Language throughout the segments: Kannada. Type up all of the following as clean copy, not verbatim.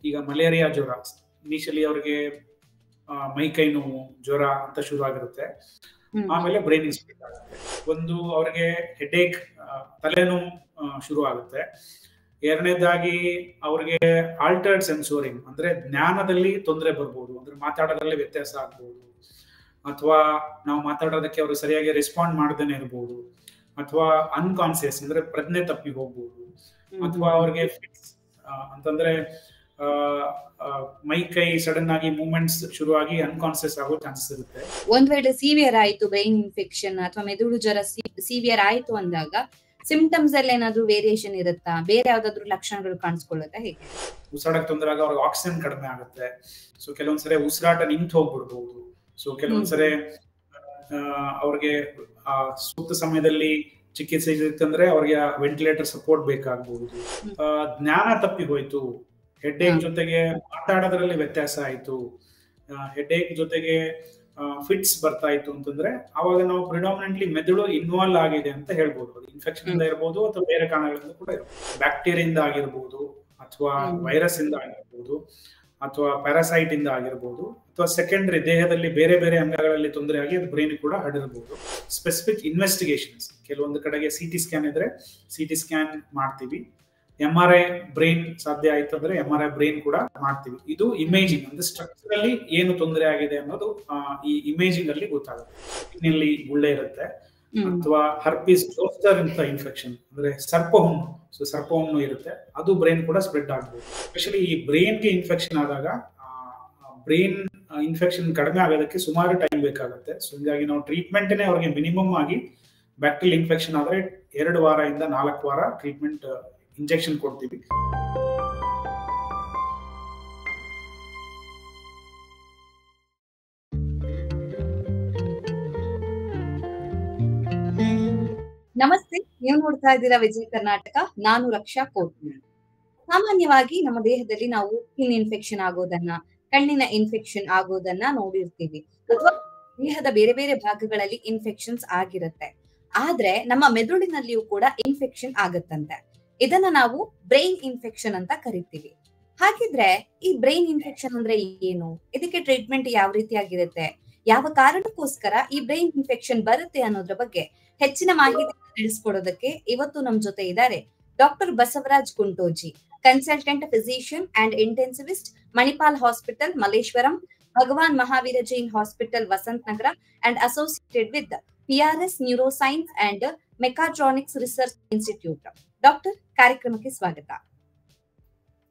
ಈಗ ಮಲೇರಿಯಾ ಜ್ವರ ಇನಿಷಿಯಲಿ ಅವ್ರಿಗೆ ಮೈಕೈ ನೋವು, ಜ್ವರ ಅಂತ ಶುರು ಆಗಿರುತ್ತೆ. ಆಮೇಲೆ ಬ್ರೈನ್ ಸ್ಪ್ರೆಡ್ ಆಗುತ್ತೆ. ಒಂದು ಅವ್ರಿಗೆ ಹೆಡೇಕ್, ತಲೆನೋವು ಶುರು ಆಗುತ್ತೆ. ಎರಡನೇದಾಗಿ ಅವ್ರಿಗೆ ಆಲ್ಟರ್ಡ್ ಸೆನ್ಸೋರಿಂಗ್ ಅಂದ್ರೆ ಜ್ಞಾನದಲ್ಲಿ ತೊಂದರೆ ಬರ್ಬೋದು, ಅಂದ್ರೆ ಮಾತಾಡೋದ್ರಲ್ಲಿ ವ್ಯತ್ಯಾಸ ಆಗ್ಬೋದು, ಅಥವಾ ನಾವು ಮಾತಾಡೋದಕ್ಕೆ ಅವರು ಸರಿಯಾಗಿ ರೆಸ್ಪಾಂಡ್ ಮಾಡದೇನೆ ಇರ್ಬೋದು, ಅಥವಾ ಅನ್ಕಾನ್ಸಿಯಸ್ ಅಂದ್ರೆ ಪ್ರಜ್ಞೆ ತಪ್ಪಿ ಹೋಗ್ಬೋದು, ಅಥವಾ ಅವ್ರಿಗೆ ಫಿಕ್ಸ್ ಅಂತಂದ್ರೆ ಮೈ ಕೈ ಸಡನ್ ಆಗಿ ಮೂವ್ಮೆಂಟ್ಸ್ ಶುರುವಾಗಿ ಅನ್ಕಾನ್ಸಿಯಸ್ ಆಗೋ ಚಾನ್ಸಸ್ ಇರುತ್ತೆ. ಒಂದ್ ವೇಳೆ ಸಿವಿಯರ್ ಆಯ್ತು ಬ್ರೈನ್ ಇನ್ಫೆಕ್ಷನ್ ಅಥವಾ ಮೆದುಳು ಜ್ವರ ಸಿವಿಯರ್ ಆಯ್ತು ಅಂದಾಗ ಸಿಂಪ್ಟಮ್ಸ್ ಅಲ್ಲಿ ಏನಾದ್ರು ವೇರಿಯೇಷನ್ ಇರುತ್ತಾ? ಬೇರೆ ಯಾವ್ದಾದ್ರು ಲಕ್ಷಣಗಳು ಕಾಣಿಸ್ಕೊಳ್ಳುತ್ತಾ? ಹೇಗೆ? ಉಸಿರಾಡಕ್ ತೊಂದರೆ ಆಗ ಅವ್ರಿಗೆ ಆಕ್ಸಿಜನ್ ಕಡಿಮೆ ಆಗುತ್ತೆ. ಸೊ ಕೆಲವೊಂದ್ಸರಿ ಉಸಿರಾಟ ನಿಂತು ಹೋಗ್ಬಿಡ್ಬಹುದು. ಸೊ ಕೆಲವೊಂದ್ಸರಿ ಅವ್ರಿಗೆ ಸೂಕ್ತ ಸಮಯದಲ್ಲಿ ಚಿಕಿತ್ಸೆ ಇರುತ್ತಂದ್ರೆ ಅವ್ರಿಗೆ ವೆಂಟಿಲೇಟರ್ ಸಪೋರ್ಟ್ ಬೇಕಾಗಬಹುದು. ಜ್ಞಾನ ತಪ್ಪಿ ಹೋಯ್ತು, ಹೆಡ್ಏಕ್ ಜೊತೆಗೆ ಮಾತಾಡೋದ್ರಲ್ಲಿ ವ್ಯತ್ಯಾಸ ಆಯ್ತು, ಹೆಡ್ಏಕ್ ಜೊತೆಗೆ ಫಿಟ್ಸ್ ಬರ್ತಾ ಇತ್ತು ಅಂತಂದ್ರೆ ಅವಾಗ ನಾವು ಪ್ರಿಡಾಮಿನೆಂಟ್ಲಿ ಮೆದುಳು ಇನ್ವಾಲ್ವ್ ಆಗಿದೆ ಅಂತ ಹೇಳ್ಬೋದು. ಅದು ಇನ್ಫೆಕ್ಷನ್ ಇಂದ ಇರ್ಬೋದು ಅಥವಾ ಬೇರೆ ಕಾರಣಗಳಿಂದ ಕೂಡ ಇರ್ಬೋದು. ಬ್ಯಾಕ್ಟೀರಿಯಿಂದ ಆಗಿರ್ಬೋದು, ಅಥವಾ ವೈರಸ್ ಇಂದ ಆಗಿರ್ಬೋದು, ಅಥವಾ ಪ್ಯಾರಾಸೈಟ್ ಇಂದ ಆಗಿರ್ಬೋದು, ಅಥವಾ ಸೆಕೆಂಡರಿ ದೇಹದಲ್ಲಿ ಬೇರೆ ಬೇರೆ ಅಂಗಗಳಲ್ಲಿ ತೊಂದರೆ ಆಗಿ ಅದು ಬ್ರೈನ್ ಕೂಡ ಹರಡಿರ್ಬೋದು. ಸ್ಪೆಸಿಫಿಕ್ ಇನ್ವೆಸ್ಟಿಗೇಷನ್ಸ್ ಕೆಲವೊಂದು ಕಡೆಗೆ ಸಿಟಿ ಸ್ಕ್ಯಾನ್ ಇದ್ರೆ ಸಿಟಿ ಸ್ಕ್ಯಾನ್ ಮಾಡ್ತೀವಿ. MRI ಬ್ರೈನ್ ಸಾಧ್ಯ ಆಯ್ತು ಅಂದ್ರೆ MRI ಬ್ರೈನ್ ಕೂಡ ಮಾಡ್ತೀವಿ. ಇದು ಇಮೇಜಿಂಗ್ ಅಂದ್ರೆ ಸ್ಟ್ರಕ್ಚರಲಿ ಏನು ತೊಂದರೆ ಆಗಿದೆ ಅನ್ನೋದು ಈ ಇಮೇಜಿಂಗ್ ಅಲ್ಲಿ ಗೊತ್ತಾಗುತ್ತೆ. ಇಲ್ಲಿ ಗುಳ್ಳೆ ಇರುತ್ತೆ, ಅಥವಾ ಹರ್ಪಿಸ್ ಜೋಸ್ಟರ್ ಅಂತ ಇನ್ಫೆಕ್ಷನ್ ಅಂದ್ರೆ ಸರ್ಪಹುಣ್ಣು, ಸೊ ಸರ್ಪಹುಣ್ಣು ಇರುತ್ತೆ, ಅದು ಬ್ರೈನ್ ಕೂಡ ಸ್ಪ್ರೆಡ್ ಆಗ್ಬೋದು. ಎಸ್ಪೆಷಲಿ ಈ ಬ್ರೈನ್ಗೆ ಇನ್ಫೆಕ್ಷನ್ ಆದಾಗ ಬ್ರೈನ್ ಇನ್ಫೆಕ್ಷನ್ ಕಡಿಮೆ ಆಗೋದಕ್ಕೆ ಸುಮಾರು ಟೈಮ್ ಬೇಕಾಗುತ್ತೆ. ಸೊ ಹೀಗಾಗಿ ನಾವು ಟ್ರೀಟ್ಮೆಂಟ್ನೇ ಅವ್ರಿಗೆ ಮಿನಿಮಮ್ ಆಗಿ ಬ್ಯಾಕ್ಟೀರಿಯಲ್ ಇನ್ಫೆಕ್ಷನ್ ಆದ್ರೆ 2 ವಾರದಿಂದ 4 ವಾರ ಟ್ರೀಟ್ಮೆಂಟ್ ಇಂಜೆಕ್ಷನ್ ಕೊಡ್ತೀವಿ. ನಮಸ್ತೆ, ನೀವು ನೋಡ್ತಾ ಇದ್ದೀರಾ ವಿಜಯ ಕರ್ನಾಟಕ. ನಾನು ರಕ್ಷಾ ಕೋಟ್ಮನ್. ಸಾಮಾನ್ಯವಾಗಿ ನಮ್ಮ ದೇಹದಲ್ಲಿ ನಾವು ಸ್ಕಿನ್ ಇನ್ಫೆಕ್ಷನ್ ಆಗೋದನ್ನ, ಕಣ್ಣಿನ ಇನ್ಫೆಕ್ಷನ್ ಆಗೋದನ್ನ ನೋಡಿರ್ತೀವಿ, ಅಥವಾ ದೇಹದ ಬೇರೆ ಬೇರೆ ಭಾಗಗಳಲ್ಲಿ ಇನ್ಫೆಕ್ಷನ್ಸ್ ಆಗಿರುತ್ತೆ. ಆದ್ರೆ ನಮ್ಮ ಮೆದುಳಿನಲ್ಲಿಯೂ ಕೂಡ ಇನ್ಫೆಕ್ಷನ್ ಆಗತ್ತಂತೆ. ಇದನ್ನ ನಾವು ಬ್ರೈನ್ ಇನ್ಫೆಕ್ಷನ್ ಅಂತ ಕರಿತೀವಿ. ಹಾಗಿದ್ರೆ ಈ ಬ್ರೈನ್ ಇನ್ಫೆಕ್ಷನ್ ಅಂದ್ರೆ ಏನು? ಇದಕ್ಕೆ ಟ್ರೀಟ್ಮೆಂಟ್ ಯಾವ ರೀತಿಯಾಗಿರುತ್ತೆ? ಯಾವ ಕಾರಣಕ್ಕೋಸ್ಕರ ಈ ಬ್ರೈನ್ ಇನ್ಫೆಕ್ಷನ್ ಬರುತ್ತೆ ಅನ್ನೋದ್ರ ಬಗ್ಗೆ ಹೆಚ್ಚಿನ ಮಾಹಿತಿ ತಿಳಿಸ್ಕೊಡೋದಕ್ಕೆ ಇವತ್ತು ನಮ್ ಜೊತೆ ಇದ್ದಾರೆ doctor Basavaraj Kuntoji, consultant physician and intensivist, Manipal hospital Malleshwaram, Bhagwan Mahaveer Jain hospital Vasant Nagar, and associated with PRS neuroscience and mechatronics research institute. Doctor, ಕಾರ್ಯಕ್ರಮಕ್ಕೆ ಸ್ವಾಗತ.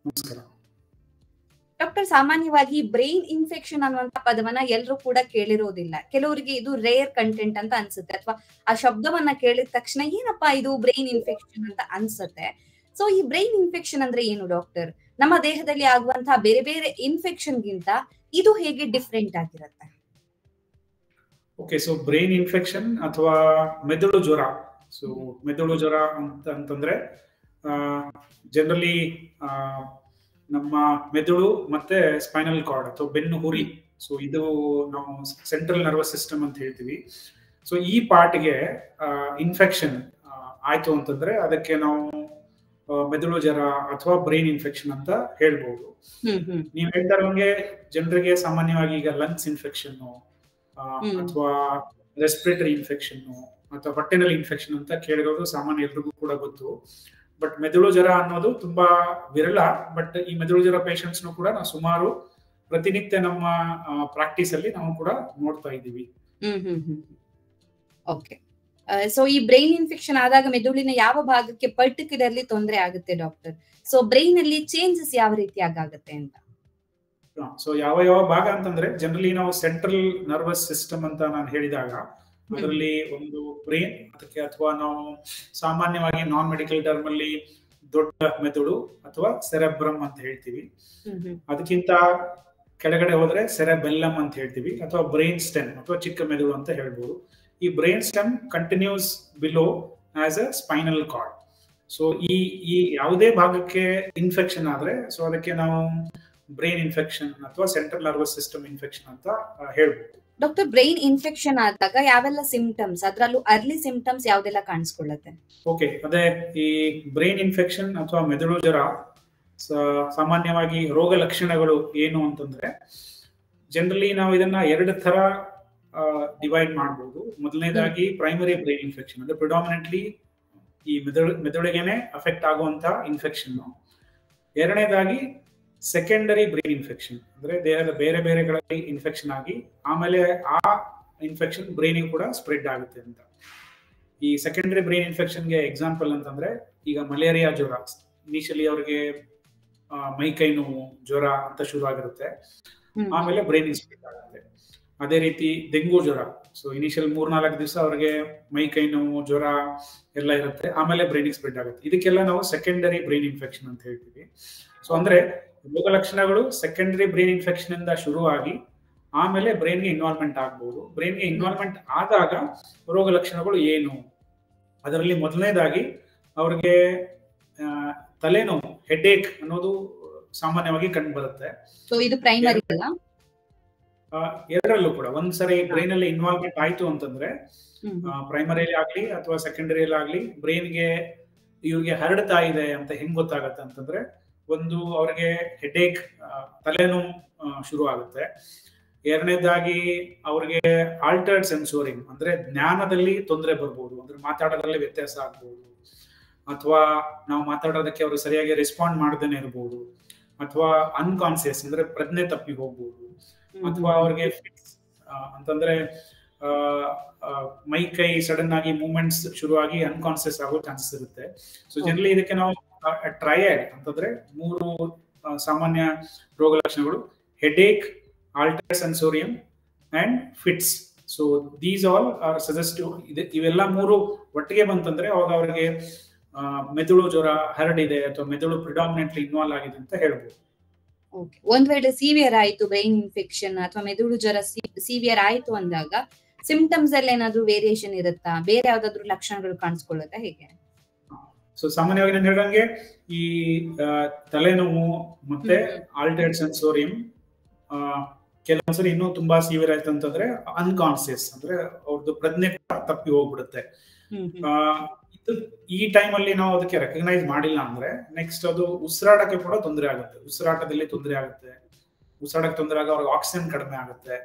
ನಮಸ್ಕಾರ ಡಾಕ್ಟರ್, ಸಾಮಾನ್ಯವಾಗಿ ಬ್ರೈನ್ ಇನ್ಫೆಕ್ಷನ್ ಅನ್ನುವಂತ ಪದವನ್ನ ಎಲ್ಲರೂ ಕೂಡ ಕೇಳಿರೋದಿಲ್ಲ. ಕೆಲವರಿಗೆ ಇದು ರೇರ್ ಕಂಟೆಂಟ್ ಅಂತ ಅನ್ಸುತ್ತೆ, ಅಥವಾ ಆ ಶಬ್ದವನ್ನ ಕೇಳಿದ ತಕ್ಷಣ ಏನಪ್ಪಾ ಇದು ಬ್ರೈನ್ ಇನ್ಫೆಕ್ಷನ್ ಅಂತ ಅನ್ಸುತ್ತೆ. ಸೊ ಈ ಬ್ರೈನ್ ಇನ್ಫೆಕ್ಷನ್ ಅಂದ್ರೆ ಏನು ಡಾಕ್ಟರ್? ನಮ್ಮ ದೇಹದಲ್ಲಿ ಆಗುವಂತಹ ಬೇರೆ ಬೇರೆ ಇನ್ಫೆಕ್ಷನ್ ಗಿಂತ ಇದು ಹೇಗೆ ಡಿಫ್ರೆಂಟ್ ಆಗಿರುತ್ತೆ? ಓಕೆ, ಸೊ ಬ್ರೈನ್ ಇನ್ಫೆಕ್ಷನ್ ಅಥವಾ ಮೆದುಳು ಜ್ವರ. ಸೊ ಮೆದುಳು ಜ್ವರ ಅಂತಂದ್ರೆ ಜನರಲಿ ನಮ್ಮ ಮೆದುಳು ಮತ್ತೆ ಸ್ಪೈನಲ್ ಕಾರ್ಡ್ ಅಥವಾ ಬೆನ್ನು ಹುರಿ, ಸೊ ಇದು ನಾವು ಸೆಂಟ್ರಲ್ ನರ್ವಸ್ ಸಿಸ್ಟಮ್ ಅಂತ ಹೇಳ್ತೀವಿ. ಸೊ ಈ ಪಾರ್ಟ್ಗೆ ಇನ್ಫೆಕ್ಷನ್ ಆಯ್ತು ಅಂತಂದ್ರೆ ಅದಕ್ಕೆ ನಾವು ಮೆದುಳು ಜ್ವರ ಅಥವಾ ಬ್ರೈನ್ ಇನ್ಫೆಕ್ಷನ್ ಅಂತ ಹೇಳ್ಬೋದು. ನೀವ್ ಹೇಳ್ತಾರಂಗೆ ಜನರಿಗೆ ಸಾಮಾನ್ಯವಾಗಿ ಈಗ ಲಂಗ್ಸ್ ಇನ್ಫೆಕ್ಷನ್ ಅಥವಾ ರೆಸ್ಪಿರೇಟರಿ ಇನ್ಫೆಕ್ಷನ್ ಅಥವಾ ಹೊಟ್ಟೆನಲ್ಲಿ ಇನ್ಫೆಕ್ಷನ್ ಅಂತ ಕೇಳಿರೋದು ಸಾಮಾನ್ಯ ಎಲ್ರಿಗೂ ಕೂಡ ಗೊತ್ತು. ಬಟ್ ಮೆದುಳು ಜ್ವರ ಅನ್ನೋದು ತುಂಬಾ ವಿರಳ. ಬಟ್ ಈ ಮೆದುಳು ಜ್ವರ ಪೇಷಂಟ್ಸ್ ಕೂಡ ನಾವು ಸುಮಾರು ಪ್ರತಿನಿತ್ಯ ನಮ್ಮ ಪ್ರಾಕ್ಟೀಸ್ ಅಲ್ಲಿ ನಾವು ಕೂಡ ನೋಡ್ತಾ ಇದ್ದೀವಿ. ಓಕೆ, ಸೊ ಈ ಬ್ರೈನ್ ಇನ್ಫೆಕ್ಷನ್ ಆದಾಗ ಮೆದುಳಿನ ಯಾವ ಭಾಗಕ್ಕೆ ಪರ್ಟಿಕ್ಯುಲರ್ಲಿ ತೊಂದರೆ ಆಗುತ್ತೆ ಡಾಕ್ಟರ್? ಸೊ ಬ್ರೈನ್ ಅಲ್ಲಿ ಚೇಂಜಸ್ ಯಾವ ರೀತಿಯಾಗಿ ಆಗುತ್ತೆ ಅಂತ? ಸೊ ಯಾವ ಭಾಗ ಅಂತಂದ್ರೆ ಜನರಲಿ ನಾವು ಸೆಂಟ್ರಲ್ ನರ್ವಸ್ ಸಿಸ್ಟಮ್ ಅಂತ ನಾನು ಹೇಳಿದಾಗ ಅದರಲ್ಲಿ ಒಂದು ಬ್ರೈನ್ ಅದಕ್ಕೆ, ಅಥವಾ ನಾವು ಸಾಮಾನ್ಯವಾಗಿ ನಾನ್ ಮೆಡಿಕಲ್ ಟರ್ಮ್ ಅಲ್ಲಿ ದೊಡ್ಡ ಮೆದುಳು ಅಥವಾ ಸೆರೆಬ್ರಮ್ ಅಂತ ಹೇಳ್ತೀವಿ. ಅದಕ್ಕಿಂತ ಕೆಳಗಡೆ ಹೋದ್ರೆ ಸೆರೆಬೆಲ್ಲಮ್ ಅಂತ ಹೇಳ್ತೀವಿ, ಅಥವಾ ಬ್ರೈನ್ ಸ್ಟೆಮ್ ಅಥವಾ ಚಿಕ್ಕ ಮೆದುಳು ಅಂತ ಹೇಳ್ಬೋದು. ಈ brain stem continues below as a spinal cord. So ಈ ಯಾವುದೇ ಭಾಗಕ್ಕೆ ಇನ್ಫೆಕ್ಷನ್ ಆದ್ರೆ ಸೊ ಅದಕ್ಕೆ ನಾವು ಬ್ರೈನ್ ಇನ್ಫೆಕ್ಷನ್ ಅಥವಾ ಸೆಂಟ್ರಲ್ ನರ್ವಸ್ ಸಿಸ್ಟಮ್ ಇನ್ಫೆಕ್ಷನ್ ಅಂತ ಹೇಳ್ಬೋದು. ಡಾಕ್ಟರ್, ಬ್ರೈನ್ ಇನ್ಫೆಕ್ಷನ್ ಆದಾಗ ಯಾವೆಲ್ಲ ಸಿಂಪ್ಟಮ್ಸ್, ಅದರಲ್ಲೂ ಅರ್ಲಿ ಸಿಂಪ್ಟಮ್ಸ್ ಯಾವ್ದೆಲ್ಲ ಕಾಣಿಸ್ಕೊಳ್ಳುತ್ತೆ? ಓಕೆ, ಅದೇ ಈ ಬ್ರೈನ್ ಇನ್ಫೆಕ್ಷನ್ ಅಥವಾ ಮೆದುಳು ಜ್ವರ ಸಾಮಾನ್ಯವಾಗಿ ರೋಗ ಲಕ್ಷಣಗಳು ಏನು ಅಂತಂದ್ರೆ, ಜನರಲಿ ನಾವು ಇದನ್ನ ಎರಡು ತರ ಡಿವೈಡ್ ಮಾಡಬಹುದು. ಮೊದಲನೇದಾಗಿ ಪ್ರೈಮರಿ ಬ್ರೈನ್ ಇನ್ಫೆಕ್ಷನ್, ಅಂದ್ರೆ ಪ್ರಿಡಾಮಿನೆಂಟ್ಲಿ ಈ ಮೆದುಳಿಗೆನೆ ಅಫೆಕ್ಟ್ ಆಗುವಂತ ಇನ್ಫೆಕ್ಷನ್. ಎರಡನೇದಾಗಿ ಸೆಕೆಂಡರಿ ಬ್ರೈನ್ ಇನ್ಫೆಕ್ಷನ್, ಅಂದ್ರೆ ದೇಹದ ಬೇರೆ ಬೇರೆಗಳಲ್ಲಿ ಇನ್ಫೆಕ್ಷನ್ ಆಗಿ ಆಮೇಲೆ ಆ ಇನ್ಫೆಕ್ಷನ್ ಬ್ರೈನಿಗೆ ಕೂಡ ಸ್ಪ್ರೆಡ್ ಆಗುತ್ತೆ ಅಂತ. ಈ ಸೆಕೆಂಡರಿ ಬ್ರೈನ್ ಇನ್ಫೆಕ್ಷನ್ಗೆ ಎಕ್ಸಾಂಪಲ್ ಅಂತಂದ್ರೆ, ಈಗ ಮಲೇರಿಯಾ ಜ್ವರ ಇನಿಷಿಯಲಿ ಅವ್ರಿಗೆ ಮೈ ಕೈ ನೋವು ಜ್ವರ ಅಂತ ಶುರು ಆಗಿರುತ್ತೆ, ಆಮೇಲೆ ಬ್ರೈನ್ ಸ್ಪ್ರೆಡ್ ಆಗುತ್ತೆ. ಅದೇ ರೀತಿ ಡೆಂಗು ಜ್ವರ, ಸೊ ಇನಿಷಿಯಲ್ 3-4 ದಿವಸ ಅವ್ರಿಗೆ ಮೈ ಕೈ ನೋವು ಜ್ವರ ಎಲ್ಲ ಇರುತ್ತೆ, ಆಮೇಲೆ ಬ್ರೈನ್ ಸ್ಪ್ರೆಡ್ ಆಗುತ್ತೆ. ಇದಕ್ಕೆಲ್ಲ ನಾವು ಸೆಕೆಂಡರಿ ಬ್ರೈನ್ ಇನ್ಫೆಕ್ಷನ್ ಅಂತ ಹೇಳ್ತೀವಿ. ಸೊ ಅಂದ್ರೆ ರೋಗ ಲಕ್ಷಣಗಳು ಸೆಕೆಂಡರಿ ಬ್ರೈನ್ ಇನ್ಫೆಕ್ಷನ್ ಇಂದ ಶುರುವಾಗಿ ಆಮೇಲೆ ಬ್ರೈನ್ಗೆ ಇನ್ವಾಲ್ವ್ಮೆಂಟ್ ಆಗ್ಬಹುದು. ಬ್ರೈನ್ಗೆ ಇನ್ವಾಲ್ವ್ಮೆಂಟ್ ಆದಾಗ ರೋಗ ಲಕ್ಷಣಗಳು ಏನು? ಅದರಲ್ಲಿ ಮೊದಲನೇದಾಗಿ ಅವ್ರಿಗೆ ತಲೆನೋವು, ಹೆಡ್ಏಕ್ ಅನ್ನೋದು ಸಾಮಾನ್ಯವಾಗಿ ಕಂಡು ಬರುತ್ತೆ. ಸೊ ಇದು ಪ್ರೈಮರಿ ಅಲ್ಲ? ಎರಡರಲ್ಲೂ ಕೂಡ ಒಂದ್ಸರಿ ಬ್ರೈನ್ ಅಲ್ಲಿ ಇನ್ವಾಲ್ವ್ಮೆಂಟ್ ಆಯ್ತು ಅಂತಂದ್ರೆ, ಪ್ರೈಮರಿಯಲ್ಲಿ ಆಗ್ಲಿ ಅಥವಾ ಸೆಕೆಂಡರಿಯಲ್ಲಿ ಆಗ್ಲಿ, ಬ್ರೈನ್ಗೆ ಇವ್ರಿಗೆ ಹರಡ್ತಾ ಇದೆ ಅಂತ ಹೆಂಗ್ ಗೊತ್ತಾಗತ್ತೆ ಅಂತಂದ್ರೆ, ಒಂದು ಅವ್ರಿಗೆ ಹೆಡ್ಏಕ್, ತಲೆನೋವು ಶುರು ಆಗುತ್ತೆ. ಎರಡನೇದಾಗಿ ಅವ್ರಿಗೆ ಆಲ್ಟರ್ಡ್ ಸೆನ್ಸೋರಿಂಗ್, ಅಂದ್ರೆ ಜ್ಞಾನದಲ್ಲಿ ತೊಂದರೆ ಬರ್ಬೋದು, ಅಂದ್ರೆ ಮಾತಾಡೋದ್ರಲ್ಲಿ ವ್ಯತ್ಯಾಸ ಆಗ್ಬಹುದು, ಅಥವಾ ನಾವು ಮಾತಾಡೋದಕ್ಕೆ ಅವರು ಸರಿಯಾಗಿ ರೆಸ್ಪಾಂಡ್ ಮಾಡದೇನೆ ಇರಬಹುದು, ಅಥವಾ ಅನ್ಕಾನ್ಸಿಯಸ್ ಅಂದ್ರೆ ಪ್ರಜ್ಞೆ ತಪ್ಪಿ ಹೋಗ್ಬೋದು, ಅಥವಾ ಅವ್ರಿಗೆ ಫಿಟ್ಸ್ ಅಂತಂದ್ರೆ ಮೈ ಕೈ ಸಡನ್ ಆಗಿ ಮೂವ್ಮೆಂಟ್ಸ್ ಶುರುವಾಗಿ ಅನ್ಕಾನ್ಸಿಯಸ್ ಆಗೋ ಚಾನ್ಸಸ್ ಇರುತ್ತೆ. ಸೊ ಜನರಲಿ ಇದಕ್ಕೆ ನಾವು ಟ್ರಯಡ್ ಅಂತಂದ್ರೆ 3 ಸಾಮಾನ್ಯ ರೋಗ ಲಕ್ಷಣಗಳು: headache, altered sensorium and fits. So these all are suggestive. ಇವೆಲ್ಲ 3 ಒಟ್ಟಿಗೆ ಬಂತಂದ್ರೆ ಅವಾಗ ಅವರಿಗೆ ಮೆದುಳು ಜ್ವರ ಹರಡಿದೆ ಅಥವಾ ಮೆದುಳು ಪ್ರಿಡಾಮಿನೆಂಟ್ಲಿ ಇನ್ವಾಲ್ವ್ ಆಗಿದೆ ಅಂತ ಹೇಳ್ಬೋದು. ಒಂದ್ ವೇಳೆ ಸಿವಿಯರ್ ಆಯ್ತು ಬ್ರೈನ್ ಇನ್ಫೆಕ್ಷನ್ ಅಥವಾ ಮೆದುಳು ಜ್ವರ ಸಿವಿಯರ್ ಆಯ್ತು ಅಂದಾಗ ಸಿಂಪ್ಟಮ್ಸ್ ಅಲ್ಲಿ ಏನಾದ್ರು ವೇರಿಯೇಷನ್ ಇರುತ್ತಾ? ಬೇರೆ ಯಾವ್ದಾದ್ರು ಲಕ್ಷಣಗಳು ಕಾಣಿಸ್ಕೊಳ್ಳುತ್ತಾ, ಹೇಗೆ? ಸೊ ಸಾಮಾನ್ಯವಾಗಿ ನಾನು ಹೇಳಿದಂಗೆ ಈ ತಲೆನೋವು ಮತ್ತೆ ಆಲ್ಟರ್ಡ್ ಸೆನ್ಸೋರಿಯಂ, ಕೆಲವೊಂದ್ಸರಿ ಇನ್ನೂ ತುಂಬಾ ಸಿವಿಯರ್ ಆಯ್ತು ಅಂತಂದ್ರೆ ಅನ್ಕಾನ್ಸಿಯಸ್, ಅಂದ್ರೆ ಅವ್ರದ್ದು ಪ್ರಜ್ಞೆ ತಪ್ಪಿ ಹೋಗ್ಬಿಡುತ್ತೆ. ಈ ಟೈಮ್ ಅಲ್ಲಿ ನಾವು ಅದಕ್ಕೆ ರೆಕಗ್ನೈಸ್ ಮಾಡಿಲ್ಲ ಅಂದ್ರೆ ನೆಕ್ಸ್ಟ್ ಅದು ಉಸಿರಾಟಕ್ಕೆ ಕೂಡ ತೊಂದರೆ ಆಗುತ್ತೆ. ಉಸಿರಾಟದಲ್ಲಿ ತೊಂದರೆ ಆಗುತ್ತೆ. ಉಸಿರಾಟಕ್ಕೆ ತೊಂದರೆ ಆಗ ಅವ್ರಿಗೆ ಆಕ್ಸಿಜನ್ ಕಡಿಮೆ ಆಗುತ್ತೆ.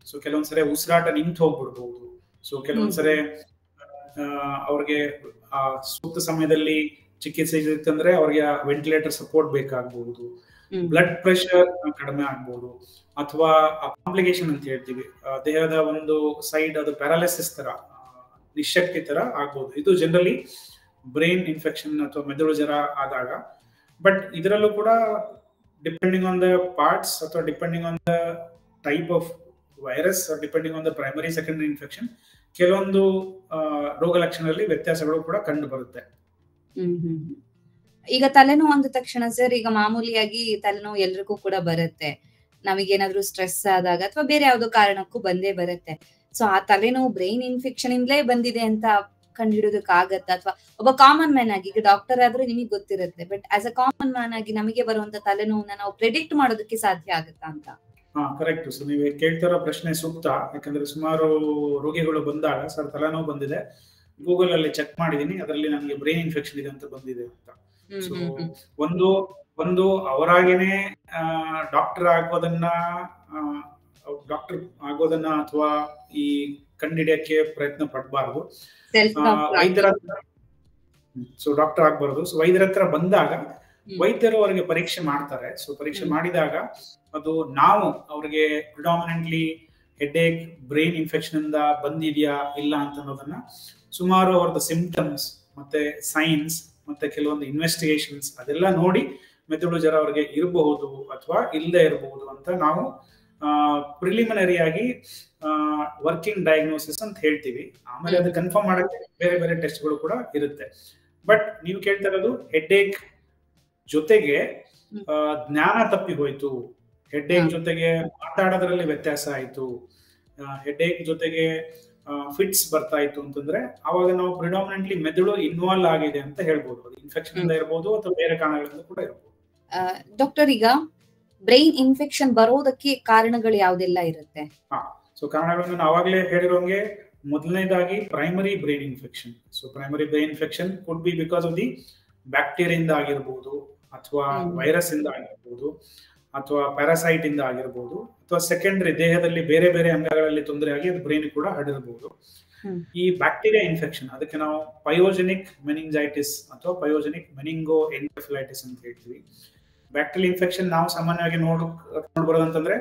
ಸೊ ಕೆಲವೊಂದ್ಸರಿ ಉಸಿರಾಟ ನಿಂತು ಹೋಗ್ಬಿಡ್ಬಹುದು. ಸೊ ಕೆಲವೊಂದ್ಸರಿ ಅವ್ರಿಗೆ ಸೂಕ್ತ ಸಮಯದಲ್ಲಿ ಚಿಕಿತ್ಸೆ ಇರುತ್ತಂದ್ರೆ ಅವ್ರಿಗೆ ವೆಂಟಿಲೇಟರ್ ಸಪೋರ್ಟ್ ಬೇಕಾಗಬಹುದು, ಬ್ಲಡ್ ಪ್ರೆಷರ್ ಕಡಿಮೆ ಆಗ್ಬಹುದು, ಅಥವಾ ಕಾಂಪ್ಲಿಕೇಶನ್ ಅಂತ ಹೇಳ್ತೀವಿ, ದೇಹದ ಒಂದು ಸೈಡ್ ಅದು ಪ್ಯಾರಾಲಿಸಿಸ್ ತರ, ನಿಶಕ್ತಿ ತರ ಆಗ್ಬಹುದು. ಇದು ಜನರಲಿ ಬ್ರೈನ್ ಇನ್ಫೆಕ್ಷನ್ ಅಥವಾ ಮೆದುಳು ಜ್ವರ ಆದಾಗ. ಬಟ್ ಇದರಲ್ಲೂ ಕೂಡ ಡಿಪೆಂಡಿಂಗ್ ಆನ್ ದ ಪಾರ್ಟ್ಸ್ ಅಥವಾ depending on the type of virus, depending on the primary secondary infection, ಕೆಲವೊಂದು ರೋಗ ಲಕ್ಷಣದಲ್ಲಿ ವ್ಯತ್ಯಾಸಗಳು ಕೂಡ ಕಂಡು ಬರುತ್ತೆ. ಈಗ ತಲೆನೋವು ಅಂದ ತಕ್ಷಣ ಸರ್, ಈಗ ಮಾಮೂಲಿಯಾಗಿ ತಲೆನೋವು ಎಲ್ರಿಗೂ ಕೂಡ ಬರುತ್ತೆ. ನಮಗೇನಾದ್ರೂ ಸ್ಟ್ರೆಸ್ ಆದಾಗ ಅಥವಾ ಬೇರೆ ಯಾವ್ದೋ ಕಾರಣಕ್ಕೂ ಬಂದೇ ಬರುತ್ತೆ. ಸೊ ಆ ತಲೆನೋವು ಬ್ರೈನ್ ಇನ್ಫೆಕ್ಷನ್ ಇಂದಲೇ ಬಂದಿದೆ ಅಂತ ಕಂಡುಹಿಡೋದಕ್ಕೆ ಆಗತ್ತ? ಅಥವಾ ಒಬ್ಬ ಕಾಮನ್ ಮ್ಯಾನ್ ಆಗಿ, ಈಗ ಡಾಕ್ಟರ್ ಆದ್ರೆ ನಿಮಗೆ ಗೊತ್ತಿರುತ್ತೆ, but as a common man ಆಗಿ ನಮಗೆ ಬರುವಂತ ತಲೆನೋವನ್ನ ನಾವು ಪ್ರೆಡಿಕ್ಟ್ ಮಾಡೋದಕ್ಕೆ ಸಾಧ್ಯ ಆಗುತ್ತಾ ಅಂತ? ಕರೆಕ್ಟ್. ಸೊ ನೀವು ಕೇಳ್ತಿರೋ ಪ್ರಶ್ನೆ ಸೂಕ್ತ. ಯಾಕಂದ್ರೆ ಸುಮಾರು ರೋಗಿಗಳು ಬಂದಾಗ ಸರ್ ತಲೆನೋವು ಬಂದಿದೆ, ಗೂಗಲ್ ಅಲ್ಲಿ ಚೆಕ್ ಮಾಡಿದೀನಿ, ಅದರಲ್ಲಿ ನನಗೆ ಬ್ರೈನ್ ಇನ್ಫೆಕ್ಷನ್ ಇದೆ ಅಂತ ಬಂದಿದೆ ಅಂತ. ಸೊ ಒಂದು ಅವರಾಗೇನೆ ಡಾಕ್ಟರ್ ಆಗೋದನ್ನ ಅಥವಾ ಈ ಕಂಡಿಡಿಯಕ್ಕೆ ಪ್ರಯತ್ನ ಪಡಬಾರ್ದು. ವೈದ್ಯರ ಡಾಕ್ಟರ್ ಆಗ್ಬಾರ್ದು. ಸೊ ವೈದ್ಯರ ಹತ್ರ ಬಂದಾಗ ವೈದ್ಯರು ಅವರಿಗೆ ಪರೀಕ್ಷೆ ಮಾಡ್ತಾರೆ. ಸೊ ಪರೀಕ್ಷೆ ಮಾಡಿದಾಗ ಅದು ನಾವು ಅವ್ರಿಗೆ ಪ್ರಿಡಾಮಿನೆಂಟ್ಲಿ ಹೆಡ್ಏಕ್, ಬ್ರೈನ್ ಇನ್ಫೆಕ್ಷನ್ ಇಂದ ಬಂದಿದ್ಯಾ ಇಲ್ಲ ಅಂತ ಅನ್ನೋದನ್ನ ಸುಮಾರು ಅವ್ರದ್ದು ಸಿಂಪ್ಟಮ್ಸ್ ಮತ್ತೆ ಸೈನ್ಸ್ ಮತ್ತೆ ಕೆಲವೊಂದು ಇನ್ವೆಸ್ಟಿಗೇಷನ್ಸ್ ಅದೆಲ್ಲ ನೋಡಿ ಮೆದುಳು ಜ್ವರ ಅವ್ರಿಗೆ ಇರಬಹುದು ಅಥವಾ ಇಲ್ಲದೆ ಇರಬಹುದು ಅಂತ ನಾವು ಪ್ರಿಲಿಮಿನರಿ ಆಗಿ ವರ್ಕಿಂಗ್ ಡಯಾಗ್ನೋಸಿಸ್ ಅಂತ ಹೇಳ್ತೀವಿ. ಆಮೇಲೆ ಅದು ಕನ್ಫರ್ಮ್ ಮಾಡಕ್ಕೆ ಬೇರೆ ಬೇರೆ ಟೆಸ್ಟ್ಗಳು ಕೂಡ ಇರುತ್ತೆ. ಬಟ್ ನೀವು ಕೇಳ್ತಾ ಇರೋದು ಹೆಡ್ಏಕ್ ಜೊತೆಗೆ ಜ್ಞಾನ ತಪ್ಪಿ ಹೋಯ್ತು, ಹೆಡ್ಏಕ್ ಜೊತೆಗೆ ಮಾತಾಡೋದ್ರಲ್ಲಿ ವ್ಯತ್ಯಾಸ ಆಯ್ತು, ಹೆಡ್ಏಕ್ ಜೊತೆಗೆ ಫಿಟ್ಸ್ ಬರ್ತಾ ಇತ್ತು ಅಂತಂದ್ರೆ ಅವಾಗ ನಾವು ಪ್ರಿಡಾಮಿನೆಂಟ್ಲಿ ಮೆದುಳು ಇನ್ವಾಲ್ವ್ ಆಗಿದೆ ಅಂತ ಹೇಳ್ಬೋದು. ಅದು ಇನ್ಫೆಕ್ಷನ್ ಇಂದ ಇರಬಹುದು ಅಥವಾ ಬೇರೆ ಕಾರಣಗಳಿಂದ ಕೂಡ ಇರಬಹುದು. ಡಾಕ್ಟರ್, ಈಗ ಬ್ರೈನ್ ಇನ್ಫೆಕ್ಷನ್ ಬರೋದಕ್ಕೆ ಕಾರಣಗಳು ಯಾವ್ದೆಲ್ಲ ಇರುತ್ತೆ? ಸೊ ಕಾರಣಗಳನ್ನು ಅವಾಗಲೇ ಹೇಳಿರೋಂಗೆ, ಮೊದಲನೇದಾಗಿ primary brain infection. So primary brain infection could be because of the ಬ್ಯಾಕ್ಟೀರಿಯಿಂದ ಆಗಿರ್ಬೋದು, ಅಥವಾ ವೈರಸ್ ಇಂದ ಆಗಿರ್ಬೋದು, ಅಥವಾ ಪ್ಯಾರಾಸೈಟ್ ಇಂದ ಆಗಿರ್ಬೋದು, ಅಥವಾ ಸೆಕೆಂಡರಿ ದೇಹದಲ್ಲಿ ಬೇರೆ ಬೇರೆ ಅಂಗಗಳಲ್ಲಿ ತೊಂದರೆ ಆಗಿ ಅದು ಬ್ರೈನ್ ಕೂಡ ಹರಡಿರಬಹುದು. ಈ ಬ್ಯಾಕ್ಟೀರಿಯಾ ಇನ್ಫೆಕ್ಷನ್ ಅದಕ್ಕೆ ನಾವು ಪಯೋಜೆನಿಕ್ ಮೆನಿಂಜೈಟಿಸ್ ಅಥವಾ ಪಯೋಜೆನಿಕ್ ಮೆನಿಂಗೋ ಎನ್ಕೆಫಲೈಟಿಸ್ ಅಂತ ಹೇಳ್ತೀವಿ. ಬ್ಯಾಕ್ಟೀರಿಯಲ್ ಇನ್ಫೆಕ್ಷನ್ ನಾವು ಸಾಮಾನ್ಯವಾಗಿ ನೋಡ್ಬರೋದಂತಂದ್ರೆ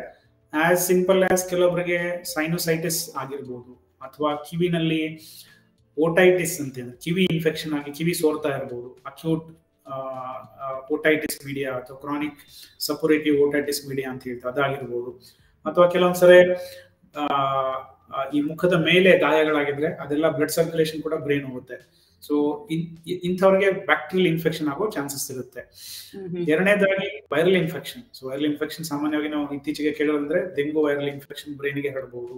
ಆಸ್ ಸಿಂಪಲ್ ಆಸ್ ಕೆಲವೊಬ್ಬರಿಗೆ ಸೈನೋಸೈಟಿಸ್ ಆಗಿರ್ಬೋದು, ಅಥವಾ ಕಿವಿನಲ್ಲಿ ಓಟೈಟಿಸ್ ಅಂತ ಕಿವಿ ಇನ್ಫೆಕ್ಷನ್ ಆಗಿ ಕಿವಿ ಸೋರ್ತಾ ಇರಬಹುದು, ಅಕ್ಯೂಟ್ ಓಟೈಟಿಸ್ ಮೀಡಿಯಾ ಅಥವಾ ಕ್ರಾನಿಕ್ ಸಪೋರೇಟಿವ್ ಓಟೈಟಿಸ್ ಮೀಡಿಯಾ ಅಂತ ಹೇಳ್ತಾರೆ ಅದಾಗಿರ್ಬೋದು. ಅಥವಾ ಕೆಲವೊಂದ್ಸರಿ ಈ ಮುಖದ ಮೇಲೆ ಗಾಯಗಳಾಗಿದ್ರೆ ಅದೆಲ್ಲ ಬ್ಲಡ್ ಸರ್ಕ್ಯುಲೇಷನ್ ಕೂಡ ಬ್ರೈನ್ ಹೋಗುತ್ತೆ. ಸೊ ಇಂಥವ್ರಿಗೆ ಬ್ಯಾಕ್ಟೀರಿಯಲ್ ಇನ್ಫೆಕ್ಷನ್ ಆಗೋ ಚಾನ್ಸಸ್ ಇರುತ್ತೆ. ಎರಡನೇದಾಗಿ viral infection. So viral infection ಸಾಮಾನ್ಯವಾಗಿ ನಾವು ಇತ್ತೀಚೆಗೆ ಕೇಳೋದಂದ್ರೆ ಡೆಂಗು ವೈರಲ್ ಇನ್ಫೆಕ್ಷನ್ ಬ್ರೈನ್ಗೆ ಹರಡಬಹುದು,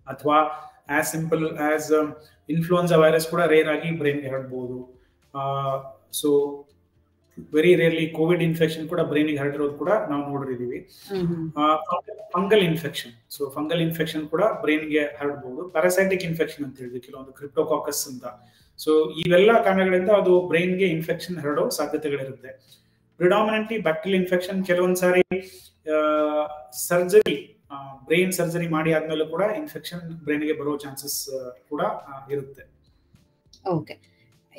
ಅಥವಾ as simple as influenza virus ಕೂಡ ರೇರ್ ಆಗಿ ಬ್ರೈನ್ಗೆ ಹರಡಬಹುದು. So very rarely Covid infection ಕೂಡ ಬ್ರೈನ್ಗೆ ಹರಡಿರೋದು ಕೂಡ ನಾವು ನೋಡಿದೀವಿ. Fungal infection. So fungal infection ಕೂಡ ಬ್ರೈನ್ಗೆ ಹರಡಬಹುದು. ಪ್ಯಾರಾಸೈಟಿಕ್ ಇನ್ಫೆಕ್ಷನ್ ಅಂತ ಹೇಳಿದ್ವಿ, ಕೆಲವೊಂದು ಕ್ರಿಪ್ಟೋಕಾಕಸ್ ಅಂತ. ಸೊ ಇವೆಲ್ಲ ಕಾರಣಗಳಿಂದ ಅದು ಬ್ರೈನ್ಗೆ ಇನ್ಫೆಕ್ಷನ್ ಹರಡೋ ಸಾಧ್ಯತೆಗಳಿರುತ್ತೆ. ಪ್ರಿಡಾಮಿನೆಂಟ್ಲಿ ಬ್ಯಾಕ್ಟೀರಿಯಲ್ ಇನ್ಫೆಕ್ಷನ್ ಕೆಲವೊಂದ್ಸಾರಿ ಸರ್ಜರಿ, ಬ್ರೈನ್ ಸರ್ಜರಿ ಮಾಡಿ ಆದ್ಮೇಲೆ ಕೂಡ ಇನ್ಫೆಕ್ಷನ್ ಬ್ರೈನ್ಗೆ ಬರೋ ಚಾನ್ಸಸ್ ಕೂಡ ಇರುತ್ತೆ. ಓಕೆ,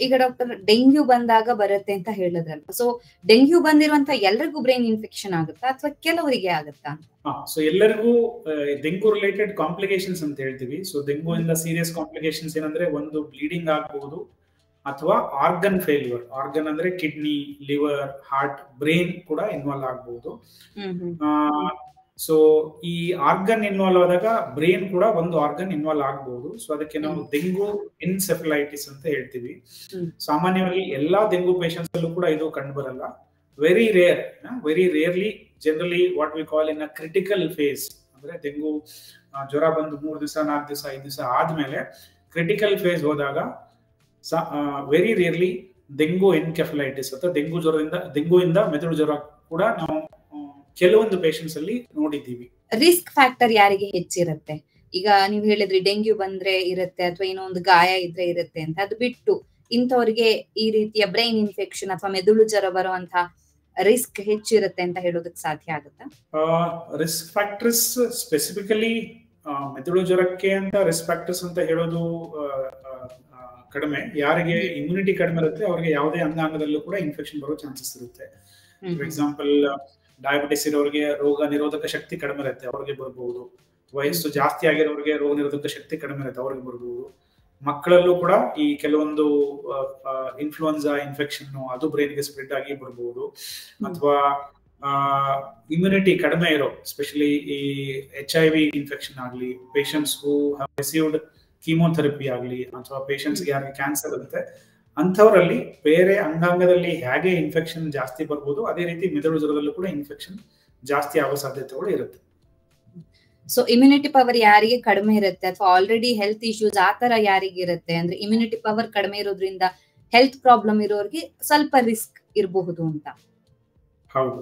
ಈಗ ಡಾಕ್ಟರ್ ಡೆಂಗ್ಯೂ ಬಂದಾಗ ಬರುತ್ತೆ ಅಂತ ಹೇಳಿದ್ರಲ್ವ, ಸೊ ಡೆಂಗ್ಯೂ ಬಂದಿರುವಂತ ಎಲ್ಲರಿಗೂ ಬ್ರೈನ್ ಇನ್ಫೆಕ್ಷನ್ ಆಗುತ್ತಾ ಅಥವಾ ಕೆಲವರಿಗೆ ಆಗುತ್ತಾ? ಸೊ ಎಲ್ಲರಿಗೂ ಡೆಂಗು ರಿಲೇಟೆಡ್ ಕಾಂಪ್ಲಿಕೇಶನ್ಸ್ ಅಂತ ಹೇಳ್ತೀವಿ. ಸೊ ಡೆಂಗು ಇಂದ ಸೀರಿಯಸ್ ಕಾಂಪ್ಲಿಕೇಶನ್ಸ್ ಏನಂದ್ರೆ ಒಂದು ಬ್ಲೀಡಿಂಗ್ ಆಗಬಹುದು, ಅಥವಾ ಆರ್ಗನ್ ಫೇಲ್ಯೂರ್. ಆರ್ಗನ್ ಅಂದ್ರೆ ಕಿಡ್ನಿ, ಲಿವರ್, ಹಾರ್ಟ್, ಬ್ರೈನ್ ಕೂಡ ಇನ್ವಾಲ್ವ್ ಆಗಬಹುದು. ಸೊ ಈ ಆರ್ಗನ್ ಇನ್ವಾಲ್ವ್ ಆದಾಗ ಬ್ರೈನ್ ಕೂಡ ಒಂದು ಆರ್ಗನ್ ಇನ್ವಾಲ್ವ್ ಆಗಬಹುದು. ಸೊ ಅದಕ್ಕೆ ನಾವು ಡೆಂಗು ಎನ್ಸೆಫಲೈಟಿಸ್ ಅಂತ ಹೇಳ್ತೀವಿ. ಸಾಮಾನ್ಯವಾಗಿ ಎಲ್ಲಾ ಡೆಂಗು ಪೇಷಂಟ್ಸ್ ಅಲ್ಲೂ ಕೂಡ ಇದು ಕಂಡು ಬರಲ್ಲ. Very rarely, generally what we call in a critical phase, ಅಂದ್ರೆ ಡೆಂಗು ಜ್ವರ ಬಂದು 3 ದಿವಸ 4 ದಿವಸ 5 ದಿವಸ ಆದ್ಮೇಲೆ ಕ್ರಿಟಿಕಲ್ ಫೇಸ್ ಹೋದಾಗ ವೆರಿ ರೇರ್ಲಿ ಡೆಂಗು ಎನ್ಕೆಫಲೈಟಿಸ್ ಅಥವಾ ಡೆಂಗುಯಿಂದ ಮೆದುಳು ಜ್ವರ ಕೂಡ ನಾವು ಕೆಲವೊಂದು ಪೇಷಂಟ್ಸ್ ಅಲ್ಲಿ ನೋಡಿದ್ದೀವಿ. ರಿಸ್ಕ್ ಫ್ಯಾಕ್ಟರ್ ಯಾರಿಗೆ ಹೆಚ್ಚಿರುತ್ತೆ? ಈಗ ನೀವು ಹೇಳಿದ್ರಿ ಡೆಂಗ್ಯೂ ಬಂದ್ರೆ ಇರುತ್ತೆ ಅಥವಾ ಏನೋ ಒಂದು ಗಾಯ ಇದ್ರೆ ಇರುತ್ತೆ ಅಂತ, ಅದು ಬಿಟ್ಟು ಇಂಥವ್ರಿಗೆ ಈ ರೀತಿಯ ಬ್ರೈನ್ ಇನ್ಫೆಕ್ಷನ್ ಅಥವಾ ಮೆದುಳು ಜ್ವರ ಬರುವಂತ ರಿಸ್ಕ್ ಹೆಚ್ಚಿರುತ್ತೆ ಅಂತ ಹೇಳೋದಕ್ಕೆ ಸಾಧ್ಯ ಆಗುತ್ತಾ? ರಿಸ್ಕ್ ಫ್ಯಾಕ್ಟರ್ಸ್ ಸ್ಪೆಸಿಫಿಕಲಿ ಮೆದುಳು ಜ್ವರಕ್ಕೆ ಅಂತ ರಿಸ್ಕ್ ಫ್ಯಾಕ್ಟರ್ಸ್ ಅಂತ ಹೇಳೋದು ಕಡಿಮೆ. ಯಾರಿಗೆ ಇಮ್ಯುನಿಟಿ ಕಡಿಮೆ ಇರುತ್ತೆ ಅವ್ರಿಗೆ ಯಾವುದೇ ಅಂಗಾಂಗದಲ್ಲೂ ಕೂಡ ಇನ್ಫೆಕ್ಷನ್ ಬರೋ ಚಾನ್ಸಸ್ ಇರುತ್ತೆ. ಫಾರ್ ಎಕ್ಸಾಂಪಲ್ ಡಯಾಬಿಟಿಸ್ ಇರೋರಿಗೆ ರೋಗ ನಿರೋಧಕ ಶಕ್ತಿ ಕಡಿಮೆ ಇರುತ್ತೆ, ಅವ್ರಿಗೆ ಬರ್ಬಹುದು. ವಯಸ್ಸು ಜಾಸ್ತಿ ಆಗಿರೋರಿಗೆ ರೋಗ ನಿರೋಧಕ ಶಕ್ತಿ ಕಡಿಮೆ ಇರುತ್ತೆ, ಅವ್ರಿಗೆ ಬರ್ಬಹುದು. ಮಕ್ಕಳಲ್ಲೂ ಕೂಡ ಈ ಕೆಲವೊಂದು ಇನ್ಫ್ಲೂಯೆನ್ಸಾ ಇನ್ಫೆಕ್ಷನ್ ಅದು ಬ್ರೈನ್ಗೆ ಸ್ಪ್ರೆಡ್ ಆಗಿ ಬರ್ಬಹುದು. ಅಥವಾ ಇಮ್ಯುನಿಟಿ ಕಡಿಮೆ ಇರೋ, ಎಸ್ಪೆಷಲಿ ಈ HIV ಇನ್ಫೆಕ್ಷನ್ ಆಗಲಿ, patients who have received chemotherapy ಆಗಲಿ, ಅಥವಾ ಪೇಷಂಟ್ಸ್ಗೆ ಯಾರಿಗೆ ಕ್ಯಾನ್ಸರ್ ಇರುತ್ತೆ ಅಂಥವರಲ್ಲಿ ಬೇರೆ ಅಂಗಾಂಗದಲ್ಲಿ ಹೇಗೆ ಇನ್ಫೆಕ್ಷನ್ ಜಾಸ್ತಿ ಬರ್ಬೋದು, ಅದೇ ರೀತಿ ಮೆದುಳು ಜ್ವರದಲ್ಲೂ ಕೂಡ ಇನ್ಫೆಕ್ಷನ್ ಜಾಸ್ತಿ ಆಗೋ ಸಾಧ್ಯತೆಗಳು ಇರುತ್ತೆ. ಸೊ ಇಮ್ಯುನಿಟಿ ಪವರ್ ಯಾರಿಗೆ ಕಡಿಮೆ ಇರುತ್ತೆ ಅಥವಾ ಆಲ್ರೆಡಿ ಹೆಲ್ತ್ ಇಶ್ಯೂಸ್ ಆತರ ಯಾರಿಗೆ ಇರುತ್ತೆ, ಅಂದ್ರೆ ಇಮ್ಯುನಿಟಿ ಪವರ್ ಕಡಿಮೆ ಇರೋದ್ರಿಂದ ಹೆಲ್ತ್ ಪ್ರಾಬ್ಲಮ್ ಇರೋರಿಗೆ ಸ್ವಲ್ಪ ರಿಸ್ಕ್ ಇರಬಹುದು ಅಂತ. ಹೌದು.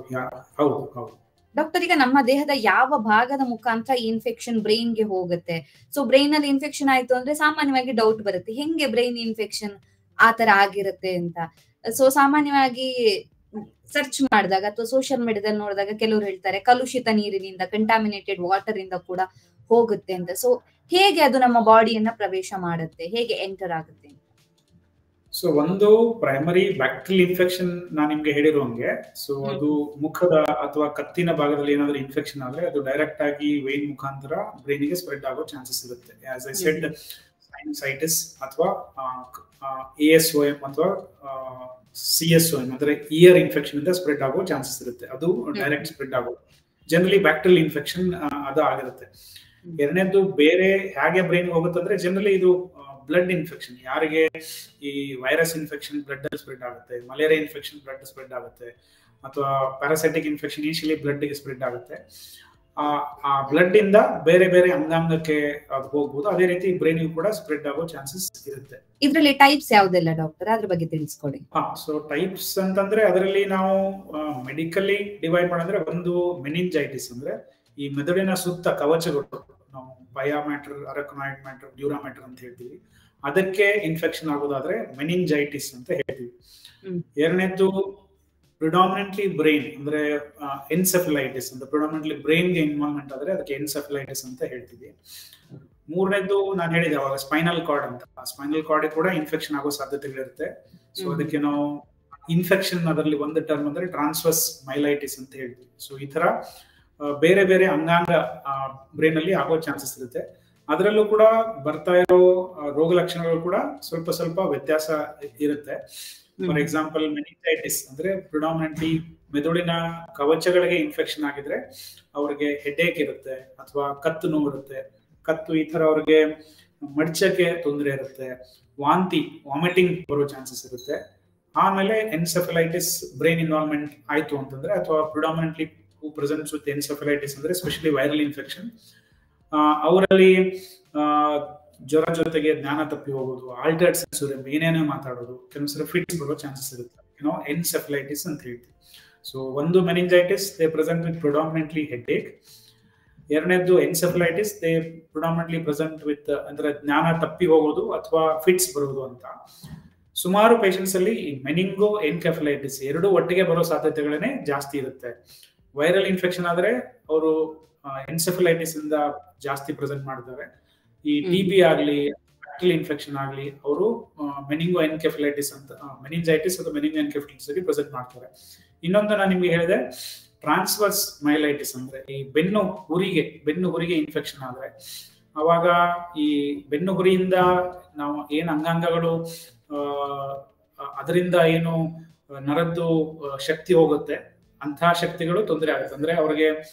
ಡಾಕ್ಟರ್, ಈಗ ನಮ್ಮ ದೇಹದ ಯಾವ ಭಾಗದ ಮುಖಾಂತರ ಇನ್ಫೆಕ್ಷನ್ ಬ್ರೈನ್ಗೆ ಹೋಗುತ್ತೆ? ಸೊ ಬ್ರೈನ್ ಅಲ್ಲಿ ಇನ್ಫೆಕ್ಷನ್ ಆಯ್ತು ಅಂದ್ರೆ ಸಾಮಾನ್ಯವಾಗಿ ಡೌಟ್ ಬರುತ್ತೆ, ಹೆಂಗೆ ಬ್ರೈನ್ ಇನ್ಫೆಕ್ಷನ್ ಆತರ ಆಗಿರುತ್ತೆ ಅಂತ. ಸೊ ಸಾಮಾನ್ಯವಾಗಿ ಸರ್ಚ್ ಮಾಡಿದಾಗ ಅಥವಾ ಸೋಷಿಯಲ್ ಮೀಡಿಯಾದಲ್ಲಿ ನೋಡಿದಾಗ ಕೆಲವರು ಹೇಳ್ತಾರೆ ಕಲುಷಿತ ನೀರಿನಿಂದ, ಕಂಟಾಮಿನೇಟೆಡ್ ವಾಟರ್ ಇಂದ ಕೂಡ ಹೋಗುತ್ತೆ ಅಂತ. ಸೊ ಹೇಗೆ ಅದು ನಮ್ಮ ಬಾಡಿಯನ್ನ ಪ್ರವೇಶ ಮಾಡುತ್ತೆ, ಹೇಗೆ ಎಂಟರ್ ಆಗುತ್ತೆ? ಸೊ ಒಂದು ಪ್ರೈಮರಿ ಬ್ಯಾಕ್ಟೀರಿಯಲ್ ಇನ್ಫೆಕ್ಷನ್ ನಾನು ನಿಮ್ಗೆ ಹೇಳಿರೋಂಗೆ, ಸೊ ಅದು ಮುಖದ ಅಥವಾ ಕತ್ತಿನ ಭಾಗದಲ್ಲಿ ಏನಾದ್ರೂ ಇನ್ಫೆಕ್ಷನ್ ಆದ್ರೆ ಅದು ಡೈರೆಕ್ಟ್ ಆಗಿ ವೇನ್ ಮುಖಾಂತರ ಬ್ರೈನ್ಗೆ ಸ್ಪ್ರೆಡ್ ಆಗೋ ಚಾನ್ಸಸ್ ಇರುತ್ತೆ. ಆಸ್ ಐ ಸೆಡ್, ಸೈನಸೈಟಿಸ್ ಅಥವಾ ASOM ಅಥವಾ CSOM ಅಂದ್ರೆ ಇಯರ್ ಇನ್ಫೆಕ್ಷನ್ ಇಂದ ಸ್ಪ್ರೆಡ್ ಆಗೋ ಚಾನ್ಸಸ್ ಇರುತ್ತೆ. ಅದು ಡೈರೆಕ್ಟ್ ಸ್ಪ್ರೆಡ್ ಆಗೋದು. ಜನರಲಿ ಬ್ಯಾಕ್ಟೀರಿಯಲ್ ಇನ್ಫೆಕ್ಷನ್ ಅದು ಆಗಿರುತ್ತೆ. ಎರಡನೇದು ಬೇರೆ ಹೇಗೆ ಬ್ರೈನ್ ಹೋಗುತ್ತೆ ಅಂದ್ರೆ ಜನರಲಿ ಇದು ಬ್ಲಡ್ ಇನ್ಫೆಕ್ಷನ್. ಯಾರಿಗೆ ಈ ವೈರಸ್ ಇನ್ಫೆಕ್ಷನ್ ಬ್ಲಡ್ ಅಲ್ಲಿ ಸ್ಪ್ರೆಡ್ ಆಗುತ್ತೆ, ಮಲೇರಿಯಾ ಇನ್ಫೆಕ್ಷನ್ ಬ್ಲಡ್ ಸ್ಪ್ರೆಡ್ ಆಗುತ್ತೆ, ಅಥವಾ ಪ್ಯಾರಾಸೈಟಿಕ್ ಇನ್ಫೆಕ್ಷನ್ ಇನಿಷಿಯಲಿ ಬ್ಲಡ್ ಗೆ ಸ್ಪ್ರೆಡ್ ಆಗುತ್ತೆ. ಆ ಬ್ಲಡ್ ಇಂದ ಬೇರೆ ಬೇರೆ ಅಂಗಾಂಗಕ್ಕೆ ಅದು ಹೋಗ್ಬೋದು. ಅದೇ ರೀತಿ ಬ್ರೈನ್ ಕೂಡ ಸ್ಪ್ರೆಡ್ ಆಗೋ ಚಾನ್ಸಸ್ ಇರುತ್ತೆ. ಇದರಲ್ಲಿ ಟೈಪ್ಸ್ ಯಾವ್ದೆಲ್ಲ ಡಾಕ್ಟರ್, ಅದ್ರ ಬಗ್ಗೆ ತಿಳಿಸ್ಕೊಡಿ. ಸೊ ಟೈಪ್ಸ್ ಅಂತಂದ್ರೆ ಅದರಲ್ಲಿ ನಾವು ಮೆಡಿಕಲಿ ಡಿವೈಡ್ ಮಾಡಿದ್ರೆ, ಒಂದು ಮೆನಿಂಜೈಟಿಸ್ ಅಂದ್ರೆ ಈ ಮೆದುಳಿನ ಸುತ್ತ ಕವಚಗಳು, ನಾವು ಬಯಾ ಮ್ಯಾಟರ್, ಅರಕನಾಯ್ಡ್ ಮ್ಯಾಟರ್, ಡ್ಯೂರಾ ಮ್ಯಾಟರ್ ಅಂತ ಹೇಳ್ತೀವಿ. ಅದಕ್ಕೆ ಇನ್ಫೆಕ್ಷನ್ ಆಗೋದಾದ್ರೆ ಮೆನಿಂಜೈಟಿಸ್ ಅಂತ ಹೇಳ್ತೀವಿ. ಎರಡನೇದ್ದು ಪ್ರಿಡಾಮಿನೆಂಟ್ಲಿ ಬ್ರೈನ್ ಅಂದ್ರೆ ಎನ್ಸೆಫಲೈಟಿಸ್ ಅಂತ, ಪ್ರಿಡಾಮಿನೆಂಟ್ಲಿ ಬ್ರೈನ್ಗೆ ಇನ್ವಾಲ್ವ್ಮೆಂಟ್ ಆದ್ರೆ ಅದಕ್ಕೆ ಎನ್ಸೆಫಲೈಟಿಸ್ ಅಂತ ಹೇಳ್ತೀವಿ. ಮೂರನೇದ್ದು ನಾನು ಹೇಳಿದೆ ಅವಾಗ ಸ್ಪೈನಲ್ ಕಾರ್ಡ್ ಅಂತ, ಸ್ಪೈನಲ್ ಕಾರ್ಡ್ ಕೂಡ ಇನ್ಫೆಕ್ಷನ್ ಆಗೋ ಸಾಧ್ಯತೆಗಳಿರುತ್ತೆ. ಸೊ ಅದಕ್ಕೆ ನಾವು ಇನ್ಫೆಕ್ಷನ್ ಅದರಲ್ಲಿ ಒಂದು ಟರ್ಮ್ ಅಂದ್ರೆ ಟ್ರಾನ್ಸ್ವರ್ಸ್ ಮೈಲೈಟಿಸ್ ಅಂತ ಹೇಳ್ತೀವಿ. ಸೊ ಈ ತರ ಬೇರೆ ಬೇರೆ ಅಂಗಾಂಗ ಬ್ರೈನ್ ಅಲ್ಲಿ ಆಗೋ ಚಾನ್ಸಸ್ ಇರುತ್ತೆ. ಅದರಲ್ಲೂ ಕೂಡ ಬರ್ತಾ ಇರೋ ರೋಗ ಲಕ್ಷಣಗಳು ಕೂಡ ಸ್ವಲ್ಪ ಸ್ವಲ್ಪ ವ್ಯತ್ಯಾಸ ಇರುತ್ತೆ. ಫಾರ್ ಎಕ್ಸಾಂಪಲ್ ಮೆನಿಂಜೈಟಿಸ್ ಅಂದ್ರೆ ಪ್ರಿಡಾಮಿನೆಂಟ್ಲಿ ಮೆದುಳಿನ ಕವಚಗಳಿಗೆ ಇನ್ಫೆಕ್ಷನ್ ಆಗಿದ್ರೆ ಅವ್ರಿಗೆ ಹೆಡ್ಏಕ್ ಇರುತ್ತೆ, ಅಥವಾ ಕತ್ತು ನೋವು ಇರುತ್ತೆ, ಕತ್ತು ಈ ತರ ಅವ್ರಿಗೆ ಮಡ್ಚಕ್ಕೆ ತೊಂದರೆ ಇರುತ್ತೆ, ವಾಂತಿ ವಾಮಿಟಿಂಗ್ ಬರೋ ಚಾನ್ಸಸ್ ಇರುತ್ತೆ. ಆಮೇಲೆ ಎನ್ಸೆಫಲೈಟಿಸ್ ಬ್ರೈನ್ ಇನ್ವಾಲ್ವ್ಮೆಂಟ್ ಆಯ್ತು ಅಂತಂದ್ರೆ, ಅಥವಾ predominantly who presents with encephalitis ಅಂದ್ರೆ ಸ್ಪೆಷಲಿ ವೈರಲ್ ಇನ್ಫೆಕ್ಷನ್, ಅವರಲ್ಲಿ ಜ್ವರ ಜೊತೆಗೆ ಜ್ಞಾನ ತಪ್ಪಿ ಹೋಗೋದು, ಆಲ್ಟರ್ಡ್ ಸೆನ್ಸರಿ ಏನೇನೋ ಮಾತಾಡೋದು, ಕೆಲವೊಂದ್ಸರಿ ಫಿಟ್ಸ್ ಬರೋ ಚಾನ್ಸಸ್ ಇರುತ್ತೆ, ಎನ್ಸೆಫಲೈಟಿಸ್ ಅಂತ ಹೇಳ್ತೀವಿ. ಸೊ ಒಂದು meningitis they present with predominantly headache, ಎರಡನೇದ್ದು encephalitis they predominantly present with ಅಂದ್ರೆ ಜ್ಞಾನ ತಪ್ಪಿ ಹೋಗೋದು ಅಥವಾ ಫಿಟ್ಸ್ ಬರೋದು ಅಂತ. ಸುಮಾರು ಪೇಷಂಟ್ಸ್ ಅಲ್ಲಿ ಮೆನಿಂಗೋ ಎನ್ಕೆಫಲೈಟಿಸ್ ಎರಡು ಒಟ್ಟಿಗೆ ಬರೋ ಸಾಧ್ಯತೆಗಳೇ ಜಾಸ್ತಿ ಇರುತ್ತೆ. ವೈರಲ್ ಇನ್ಫೆಕ್ಷನ್ ಆದ್ರೆ ಅವರು ಎನ್ಸೆಫಲೈಟಿಸ್ ಇಂದ ಜಾಸ್ತಿ ಪ್ರೆಸೆಂಟ್ ಮಾಡ್ತಾರೆ. ಈ ಟಿಬಿ ಆಗ್ಲಿ ಬ್ಯಾಕ್ಟೀರಿಯಲ್ ಇನ್ಫೆಕ್ಷನ್ ಆಗ್ಲಿ ಅವರು ಮೆನಿಂಗೋ ಎನ್ಕೆಫಲೈಟಿಸ್ ಅಂತ, ಮೆನಿಂಜೈಟಿಸ್ ಅಥವಾ ಮೆನಿಂಗೋ ಎನ್ಕೆಫಲೈಟಿಸ್ ಆಗಿ ಪ್ರೆಸೆಂಟ್ ಮಾಡ್ತಾರೆ. ಇನ್ನೊಂದು ನಾನು ನಿಮ್ಗೆ ಹೇಳಿದೆ ಟ್ರಾನ್ಸ್ವರ್ಸ್ ಮೈಲೈಟಿಸ್ ಅಂದ್ರೆ ಈ ಬೆನ್ನು ಹುರಿಗೆ ಇನ್ಫೆಕ್ಷನ್ ಆದ್ರೆ ಅವಾಗ ಈ ಬೆನ್ನು ಹುರಿಯಿಂದ ನಾವು ಏನ್ ಅಂಗಾಂಗಗಳು ಅದರಿಂದ ಏನು ನರದ್ದು ಶಕ್ತಿ ಹೋಗುತ್ತೆ ಅಂತಹ ಶಕ್ತಿಗಳು ತೊಂದರೆ ಆಗುತ್ತೆ. ಅಂದ್ರೆ ಅವ್ರಿಗೆ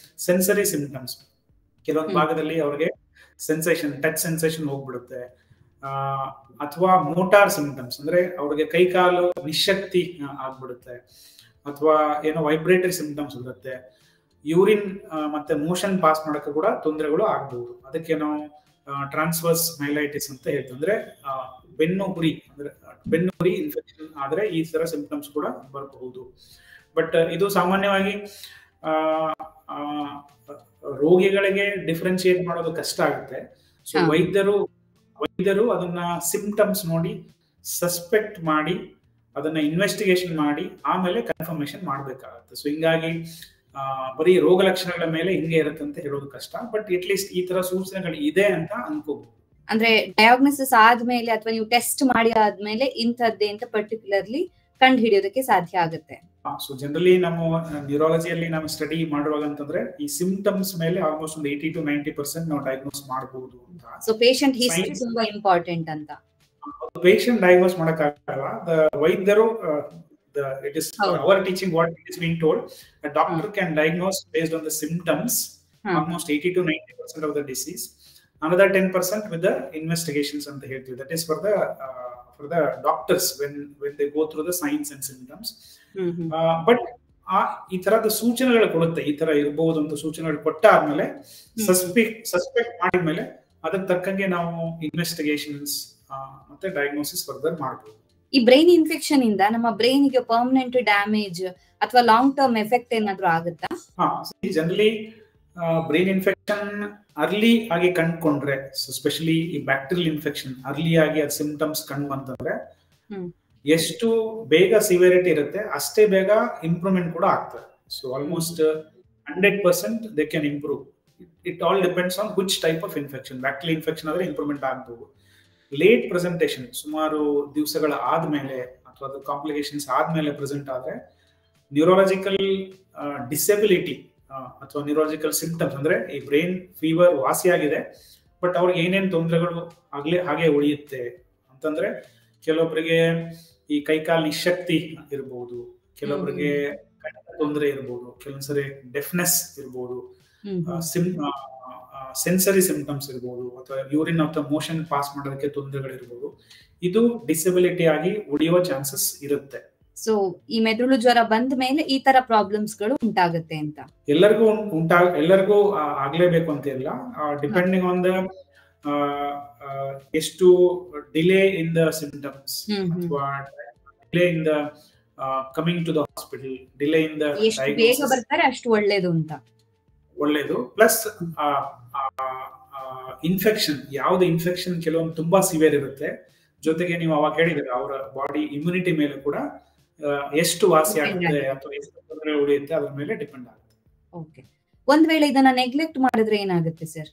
ಸೆನ್ಸರಿ ಸಿಂಪ್ಟಮ್ಸ್, ಕೆಲವೊಂದು ಭಾಗದಲ್ಲಿ ಅವ್ರಿಗೆ ಸೆನ್ಸೇಷನ್ ಟಚ್ ಸೆನ್ಸೇಷನ್ ಹೋಗ್ಬಿಡುತ್ತೆ, ಅಥವಾ ಮೋಟಾರ್ ಸಿಂಪ್ಟಮ್ಸ್ ಅಂದ್ರೆ ಅವ್ರಿಗೆ ಕೈಕಾಲು ನಿಶಕ್ತಿ ಆಗ್ಬಿಡುತ್ತೆ, ಅಥವಾ ಏನೋ ವೈಬ್ರೇಟರಿ ಸಿಂಪ್ಟಮ್ಸ್ ಇರುತ್ತೆ, ಯೂರಿನ್ ಮತ್ತೆ ಮೋಷನ್ ಪಾಸ್ ಮಾಡಕ್ಕೆ ಕೂಡ ತೊಂದರೆಗಳು ಆಗ್ಬಹುದು. ಅದಕ್ಕೆ ನಾವು ಟ್ರಾನ್ಸ್ವರ್ಸ್ ಮೈಲೈಟಿಸ್ ಅಂತ ಹೇಳ್ತೀವಿ. ಅಂದ್ರೆ ಬೆನ್ನು ಹುರಿ ಇನ್ಫೆಕ್ಷನ್ ಆದ್ರೆ ಈ ತರ ಸಿಂಪ್ಟಮ್ಸ್ ಕೂಡ ಬರಬಹುದು. ಬಟ್ ಇದು ಸಾಮಾನ್ಯವಾಗಿ ರೋಗಿಗಳಿಗೆ ಡಿಫ್ರೆನ್ಶಿಯೇಟ್ ಮಾಡೋದು ಕಷ್ಟ ಆಗುತ್ತೆ. ಸೊ ವೈದ್ಯರು ಅದನ್ನ ಸಿಂಪ್ಟಮ್ಸ್ ನೋಡಿ ಸಸ್ಪೆಕ್ಟ್ ಮಾಡಿ ಅದನ್ನ ಇನ್ವೆಸ್ಟಿಗೇಷನ್ ಮಾಡಿ ಆಮೇಲೆ ಕನ್ಫರ್ಮೇಶನ್ ಮಾಡ್ಬೇಕಾಗತ್ತೆ. ಸೊ ಹಿಂಗಾಗಿ ಬರೀ ರೋಗ ಲಕ್ಷಣಗಳ ಮೇಲೆ ಹಿಂಗೆ ಇರುತ್ತೆ ಅಂತ ಹೇಳೋದು ಕಷ್ಟ. ಬಟ್ ಅಟ್ ಲೀಸ್ಟ್ ಈ ತರ ಸೂಚನೆಗಳು ಇದೆ ಅಂತ ಅನ್ಕೋಬಹುದು. ಅಂದ್ರೆ ಡಯಾಗ್ನೋಸಿಸ್ ಆದ್ಮೇಲೆ ಅಥವಾ ನೀವು ಟೆಸ್ಟ್ ಮಾಡಿ ಆದ್ಮೇಲೆ ಇಂಥದ್ದೇ ಅಂತ ಪರ್ಟಿಕ್ಯುಲರ್ಲಿ ಕಂಡು ಹಿಡಿಯೋದಕ್ಕೆ ಸಾಧ್ಯ ಆಗುತ್ತೆ. ಸೊ ಜನರಲಿ ನಮ್ಮ ನ್ಯೂರಾಲಜಿಯಲ್ಲಿ ನಾವು ಸ್ಟಡಿ ಮಾಡುವಾಗ ಅಂತಂದ್ರೆ ಈ ಸಿಂಪ್ಟಮ್ಸ್ ಮೇಲೆ ಆಲ್ಮೋಸ್ಟ್ ಒಂದು 80 to 90% ನಾವು ಡಯಾಗ್ನೋಸ್ ಮಾಡಬಹುದು ಅಂತ. ಸೊ ಪೇಷಂಟ್ ಹಿಸ್ಟರಿ ತುಂಬಾ ಇಂಪಾರ್ಟೆಂಟ್ ಅಂತ. ಪೇಷಂಟ್ ಡಯಾಗ್ನೋಸ್ ಮಾಡಕ್ಕಾಗಲ್ಲ, ವೈದ್ಯರು it is our teaching what is being told. A doctor can diagnose based on the symptoms almost 80 to 90% of the disease. Another 10% with the investigations and the health. That is for the doctors when they go through the signs and symptoms. But ಈ ತರದ ಸೂಚನೆಗಳು ಕೊಡುತ್ತೆ, ಈ ತರ ಇರಬಹುದು ಅಂತ ಸೂಚನೆಗಳು ಕೊಟ್ಟ ಆದ್ಮೇಲೆ ಸಸ್ಪೆಕ್ಟ್ ಮಾಡಿದ್ಮೇಲೆ ಅದಕ್ಕೆ ತಕ್ಕಂಗೆ ನಾವು ಇನ್ವೆಸ್ಟಿಗೇಷನ್ಸ್ ಮತ್ತೆ ಡಯಾಗ್ನೋಸಿಸ್ ಫರ್ದರ್ ಮಾಡಬಹುದು. ಈ ಬ್ರೈನ್ ಇನ್ಫೆಕ್ಷನ್ ಇಂದ ನಮ್ಮ ಬ್ರೈನ್ ಗೆ ಪರ್ಮನೆಂಟ್ ಡ್ಯಾಮೇಜ್ ಅಥವಾ ಲಾಂಗ್ ಟರ್ಮ್ ಎಫೆಕ್ಟ್ ಏನಾದ್ರೂ ಆಗುತ್ತಾ? ಜನರಲಿ ಬ್ರೈನ್ ಇನ್ಫೆಕ್ಷನ್ ಅರ್ಲಿ ಆಗಿ ಕಂಡುಕೊಂಡ್ರೆ, ಸ್ಪೆಷಲಿ ಈ ಬ್ಯಾಕ್ಟೀರಿಯಲ್ ಇನ್ಫೆಕ್ಷನ್ ಅರ್ಲಿ ಆಗಿ ಅದ್ ಸಿಂಪ್ಟಮ್ಸ್ ಕಂಡು ಬಂತಂದ್ರೆ ಎಷ್ಟು ಬೇಗ ಸಿವಿಯರಿಟಿ ಇರುತ್ತೆ ಅಷ್ಟೇ ಬೇಗ ಇಂಪ್ರೂವ್ಮೆಂಟ್ ಕೂಡ ಆಗ್ತದೆ. So almost 100% they can improve. It all depends on which type of infection. Bacterial infection ಆದ್ರೆ ಇಂಪ್ರೂವ್ಮೆಂಟ್ ಆಗ್ಬಹುದು. ಲೇಟ್ ಪ್ರೆಸೆಂಟೇಷನ್ ಸುಮಾರು ದಿವಸಗಳ ಆದ್ಮೇಲೆ ಅಥವಾ ಅದು ಕಾಂಪ್ಲಿಕೇಶನ್ಸ್ ಆದ್ಮೇಲೆ ಪ್ರೆಸೆಂಟ್ ಆದ್ರೆ ನ್ಯೂರಾಲಜಿಕಲ್ ಡಿಸೆಬಿಲಿಟಿ ಅಥವಾ ನ್ಯೂರಾಲಜಿಕಲ್ ಸಿಂಪ್ಟಮ್ಸ್ ಅಂದ್ರೆ ಈ ಬ್ರೈನ್ ಫೀವರ್ ವಾಸಿಯಾಗಿದೆ ಬಟ್ ಅವ್ರಿಗೆ ಏನೇನು ತೊಂದರೆಗಳು ಹಾಗೆ ಉಳಿಯುತ್ತೆ ಅಂತಂದ್ರೆ, ಕೆಲವೊಬ್ಬರಿಗೆ ಈ ಕೈಕಾಲ್ ನಿಶಕ್ತಿ ಇರ್ಬೋದು, ಕೆಲವೊಬ್ಬರಿಗೆ ತೊಂದರೆ ಇರ್ಬೋದು, ಕೆಲವೊಂದ್ಸರಿ ಡೆಫ್ನೆಸ್ ಇರ್ಬೋದು, ಸೆನ್ಸರಿ ಸಿಂಪ್ಟಮ್ಸ್ ಇರ್ಬೋದು, ಅಥವಾ ಯೂರಿನ್ ಅಥವಾ ಮೋಷನ್ ಪಾಸ್ ಮಾಡೋದಕ್ಕೆ ತೊಂದರೆಗಳಿರ್ಬೋದು. ಇದು ಡಿಸೆಬಿಲಿಟಿ ಆಗಿ ಉಳಿಯುವ ಚಾನ್ಸಸ್ ಇರುತ್ತೆ. ಸೊ ಈ ಮೆದುಳು ಜ್ವರ ಬಂದ ಮೇಲೆ ಈ ತರ ಪ್ರಾಬ್ಲಮ್ಸ್ ಗಳು ಉಂಟಾಗುತ್ತೆ ಅಂತ ಎಲ್ಲರಿಗೂ ಆಗ್ಲೇಬೇಕು ಅಂತ ಇಲ್ಲ. ಡಿಪೆಂಡಿಂಗ್ ಆನ್ ದ ಎಷ್ಟು ಡಿಲೇ ಇನ್ ದ ಸಿಂಪ್ಟಮ್ಸ್ ಅಥವಾ delay in the coming to the hospital, delay in the ಎಷ್ಟು ಬೇಗ ಬರ್ತಾರೆ ಅಷ್ಟು ಒಳ್ಳೇದು ಅಂತ. ಒಳ್ಳೇದು. ಪ್ಲಸ್ ಇನ್ಫೆಕ್ಷನ್, ಯಾವ್ದು ಇನ್ಫೆಕ್ಷನ್ ಕೆಲವೊಂದು ತುಂಬಾ ಸಿವಿಯರ್ ಇರುತ್ತೆ, ಜೊತೆಗೆ ನೀವು ಅವಾಗ ಹೇಳಿದ್ರೆ ಅವರ ಬಾಡಿ ಇಮ್ಯುನಿಟಿ ಮೇಲೆ ಕೂಡ ಎಷ್ಟು ವಾಸಿ ಡಿಪೆಂಡ್ ಆಗುತ್ತೆ ಆಗುತ್ತೆ. ಅಥವಾ ಎಷ್ಟು ತೊಂದರೆ ಉಳಿಯುತ್ತೆ ಅದ್ರ ಮೇಲೆ ಡಿಪೆಂಡ್ ಆಗುತ್ತೆ. ಓಕೆ. ಒಂದ್ ವೇಳೆ ಇದನ್ನ ನೆಗ್ಲೆಕ್ಟ್ ಮಾಡಿದ್ರೆ ಏನಾಗುತ್ತೆ ಸರ್?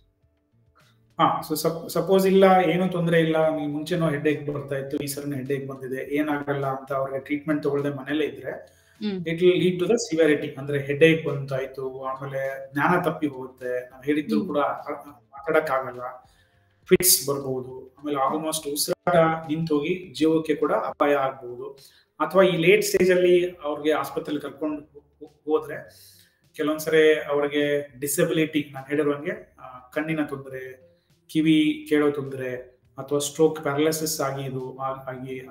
ಸೊ ಸಪೋಸ್ ಇಲ್ಲ, ಏನು ತೊಂದರೆ ಇಲ್ಲ, ನೀವು ಮುಂಚೆನೂ ಹೆಡ್ಏಕ್ ಬರ್ತಾ ಇತ್ತು, ಈ ಸರಿ ಹೆಡ್ಏಕ್ ಬಂದಿದೆ, ಏನಾಗಲ್ಲ ಅಂತ ಅವ್ರಿಗೆ ಟ್ರೀಟ್ಮೆಂಟ್ ತಗೊಳ್ಳದೆ ಮನೇಲೆ ಇದ್ರೆ it will lead to the severity. ಅಂದ್ರೆ ಹೆಡ್ಏಕ್ ಬಂತಾಯ್ತು, ಆಮೇಲೆ ಜ್ಞಾನ ತಪ್ಪಿ ಹೋಗುತ್ತೆ, ನಾವು ಹೇಳಿದ್ರು ಕೂಡ ಮಾತಾಡಕ್ ಆಗಲ್ಲ, ಫಿಟ್ಸ್ ಬರ್ಬಹುದು, ಆಮೇಲೆ ಆಲ್ಮೋಸ್ಟ್ ಉಸಿರಾಟ ನಿಂತೋಗಿ ಜೀವಕ್ಕೆ ಕೂಡ ಅಪಾಯ ಆಗ್ಬಹುದು. ಅಥವಾ ಈ ಲೇಟ್ ಸ್ಟೇಜ್ ಅಲ್ಲಿ ಅವ್ರಿಗೆ ಆಸ್ಪತ್ರೆಗೆ ಕರ್ಕೊಂಡು ಹೋದ್ರೆ ಕೆಲವೊಂದ್ಸರಿ ಅವ್ರಿಗೆ ಡಿಸಬಿಲಿಟಿ, ನಾನು ಹೇಳಿರುವಂಗೆ ಕಣ್ಣಿನ ತೊಂದರೆ, ಕಿವಿ ಕೇಳೋ ತೊಂದರೆ, ಅಥವಾ ಸ್ಟ್ರೋಕ್ ಪ್ಯಾರಲಿಸಿಸ್ ಆಗಿ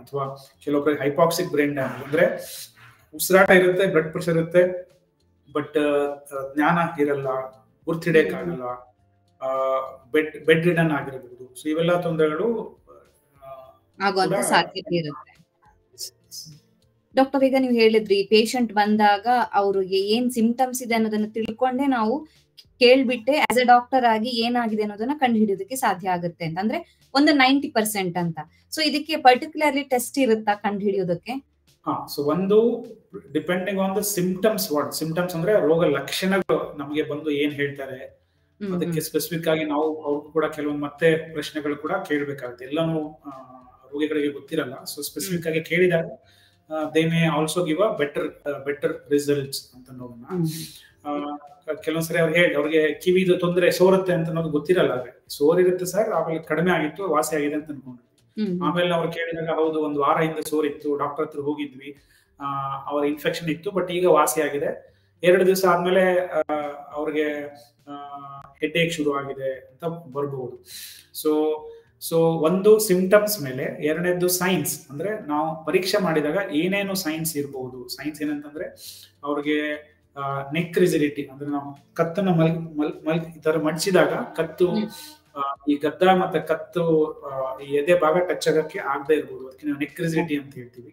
ಅಥವಾ ಕೆಲವೊಬ್ಬರಿಗೆ ಹೈಪಾಕ್ಸಿಕ್ ಬ್ರೈನ್ ಡ್ಯಾಮೇಜ್, ಅಂದ್ರೆ ಉಸಿರಾಟ ಇರುತ್ತೆ, ಬ್ಲಡ್ ಪ್ರೆಷರ್ ಇರುತ್ತೆ, ಬಟ್ ಜ್ಞಾನ ಇರಲ್ಲ, ಗುರ್ತಿಡಿಯಕ್ಕಾಗಲ್ಲ, ಬೆಡ್ ರಿಡನ್ ಆಗಿರಬಹುದು. ಸೊ ಇವೆಲ್ಲ ತೊಂದರೆಗಳು ಆಗುವಂತ ಸಾಧ್ಯತೆ ಇರುತ್ತೆ. ಡಾಕ್ಟರ್, ಈಗ ನೀವು ಹೇಳಿದ್ರಿ ಪೇಷಂಟ್ ಬಂದಾಗ ಅವ್ರಿಗೆ ಏನ್ ಸಿಂಪ್ಟಮ್ಸ್ ಇದೆ ಅನ್ನೋದನ್ನ ತಿಳ್ಕೊಂಡೆ ನಾವು ಕೇಳ್ಬಿಟ್ಟೆ ಆಸ್ ಎ ಡಾಕ್ಟರ್ ಆಗಿ ಏನಾಗಿದೆ ಅನ್ನೋದನ್ನ ಕಂಡು ಹಿಡಿಯೋದಕ್ಕೆ ಸಾಧ್ಯ ಆಗುತ್ತೆ ಅಂತ, ಅಂದ್ರೆ ಒಂದು 90% ಅಂತ. ಸೊ ಇದಕ್ಕೆ ಪರ್ಟಿಕ್ಯುಲರ್ಲಿ ಟೆಸ್ಟ್ ಇರುತ್ತಾ ಕಂಡು ಹಿಡಿಯೋದಕ್ಕೆ? ಸೊ ಒಂದು depending on the symptoms. Symptoms ಅಂದ್ರೆ ರೋಗ ಲಕ್ಷಣಗಳು ನಮಗೆ ಬಂದು ಏನ್ ಹೇಳ್ತಾರೆ, ಅದಕ್ಕೆ ಸ್ಪೆಸಿಫಿಕ್ ಆಗಿ ನಾವು ಅವ್ರು ಕೂಡ ಕೆಲವೊಂದು ಮತ್ತೆ ಪ್ರಶ್ನೆಗಳು ಕೂಡ ಕೇಳಬೇಕಾಗುತ್ತೆ. ಎಲ್ಲಾನು ರೋಗಿಗಳಿಗೆ ಗೊತ್ತಿರಲ್ಲ. ಸೊ ಸ್ಪೆಸಿಫಿಕ್ ಆಗಿ ಕೇಳಿದಾಗ they may also give a better results ಅಂತ ನೋಡೋಣ. ಕೆಲವೊಂದ್ಸರಿ ಅವ್ರಿಗೆ ಕಿವಿದು ತೊಂದರೆ, ಸೋರುತ್ತೆ ಅಂತ ಅನ್ನೋದು ಗೊತ್ತಿರಲ್ಲ. ಸೋರಿರುತ್ತೆ ಸರ್, ಆಮೇಲೆ ಕಡಿಮೆ ಆಗಿತ್ತು, ವಾಸಿ ಆಗಿದೆ ಅಂತ ಅನ್ಕೊಂಡ್ವಿ. ಆಮೇಲೆ ಅವ್ರು ಕೇಳಿದಾಗ ಹೌದು, ಒಂದು ವಾರ ಹಿಂದೆ ಸೋರಿತ್ತು, ಡಾಕ್ಟರ್ ಹತ್ರ ಹೋಗಿದ್ವಿ, ಅವರ ಇನ್ಫೆಕ್ಷನ್ ಇತ್ತು, ಬಟ್ ಈಗ ವಾಸಿ ಆಗಿದೆ. 2 ದಿವಸ ಆದ್ಮೇಲೆ ಅವ್ರಿಗೆ ಹೆಡ್ಏಕ್ ಶುರು ಆಗಿದೆ ಅಂತ ಬರ್ಬಹುದು. ಸೊ ಒಂದು ಸಿಂಪ್ಟಮ್ಸ್ ಮೇಲೆ, ಎರಡನೇದು ಸೈನ್ಸ್, ಅಂದ್ರೆ ನಾವು ಪರೀಕ್ಷೆ ಮಾಡಿದಾಗ ಏನೇನು ಸೈನ್ಸ್ ಇರಬಹುದು. ಸೈನ್ಸ್ ಏನಂತಂದ್ರೆ ಅವ್ರಿಗೆ ನೆಕ್ ರಿಜಿಡಿಟಿ, ಅಂದ್ರೆ ನಾವು ಕತ್ತನ್ನ ಈ ತರ ಮಡ್ಚಿದಾಗ ಕತ್ತು, ಈ ಗದ್ದ ಮತ್ತೆ ಕತ್ತು ಈ ಎದೆ ಭಾಗ ಟಚ್ ಆಗಕ್ಕೆ ಆಗದೆ ಇರ್ಬೋದು, ಅದಕ್ಕೆ ನಾವು ನೆಕ್ ರಿಜಿಡಿಟಿ ಅಂತ ಹೇಳ್ತೀವಿ.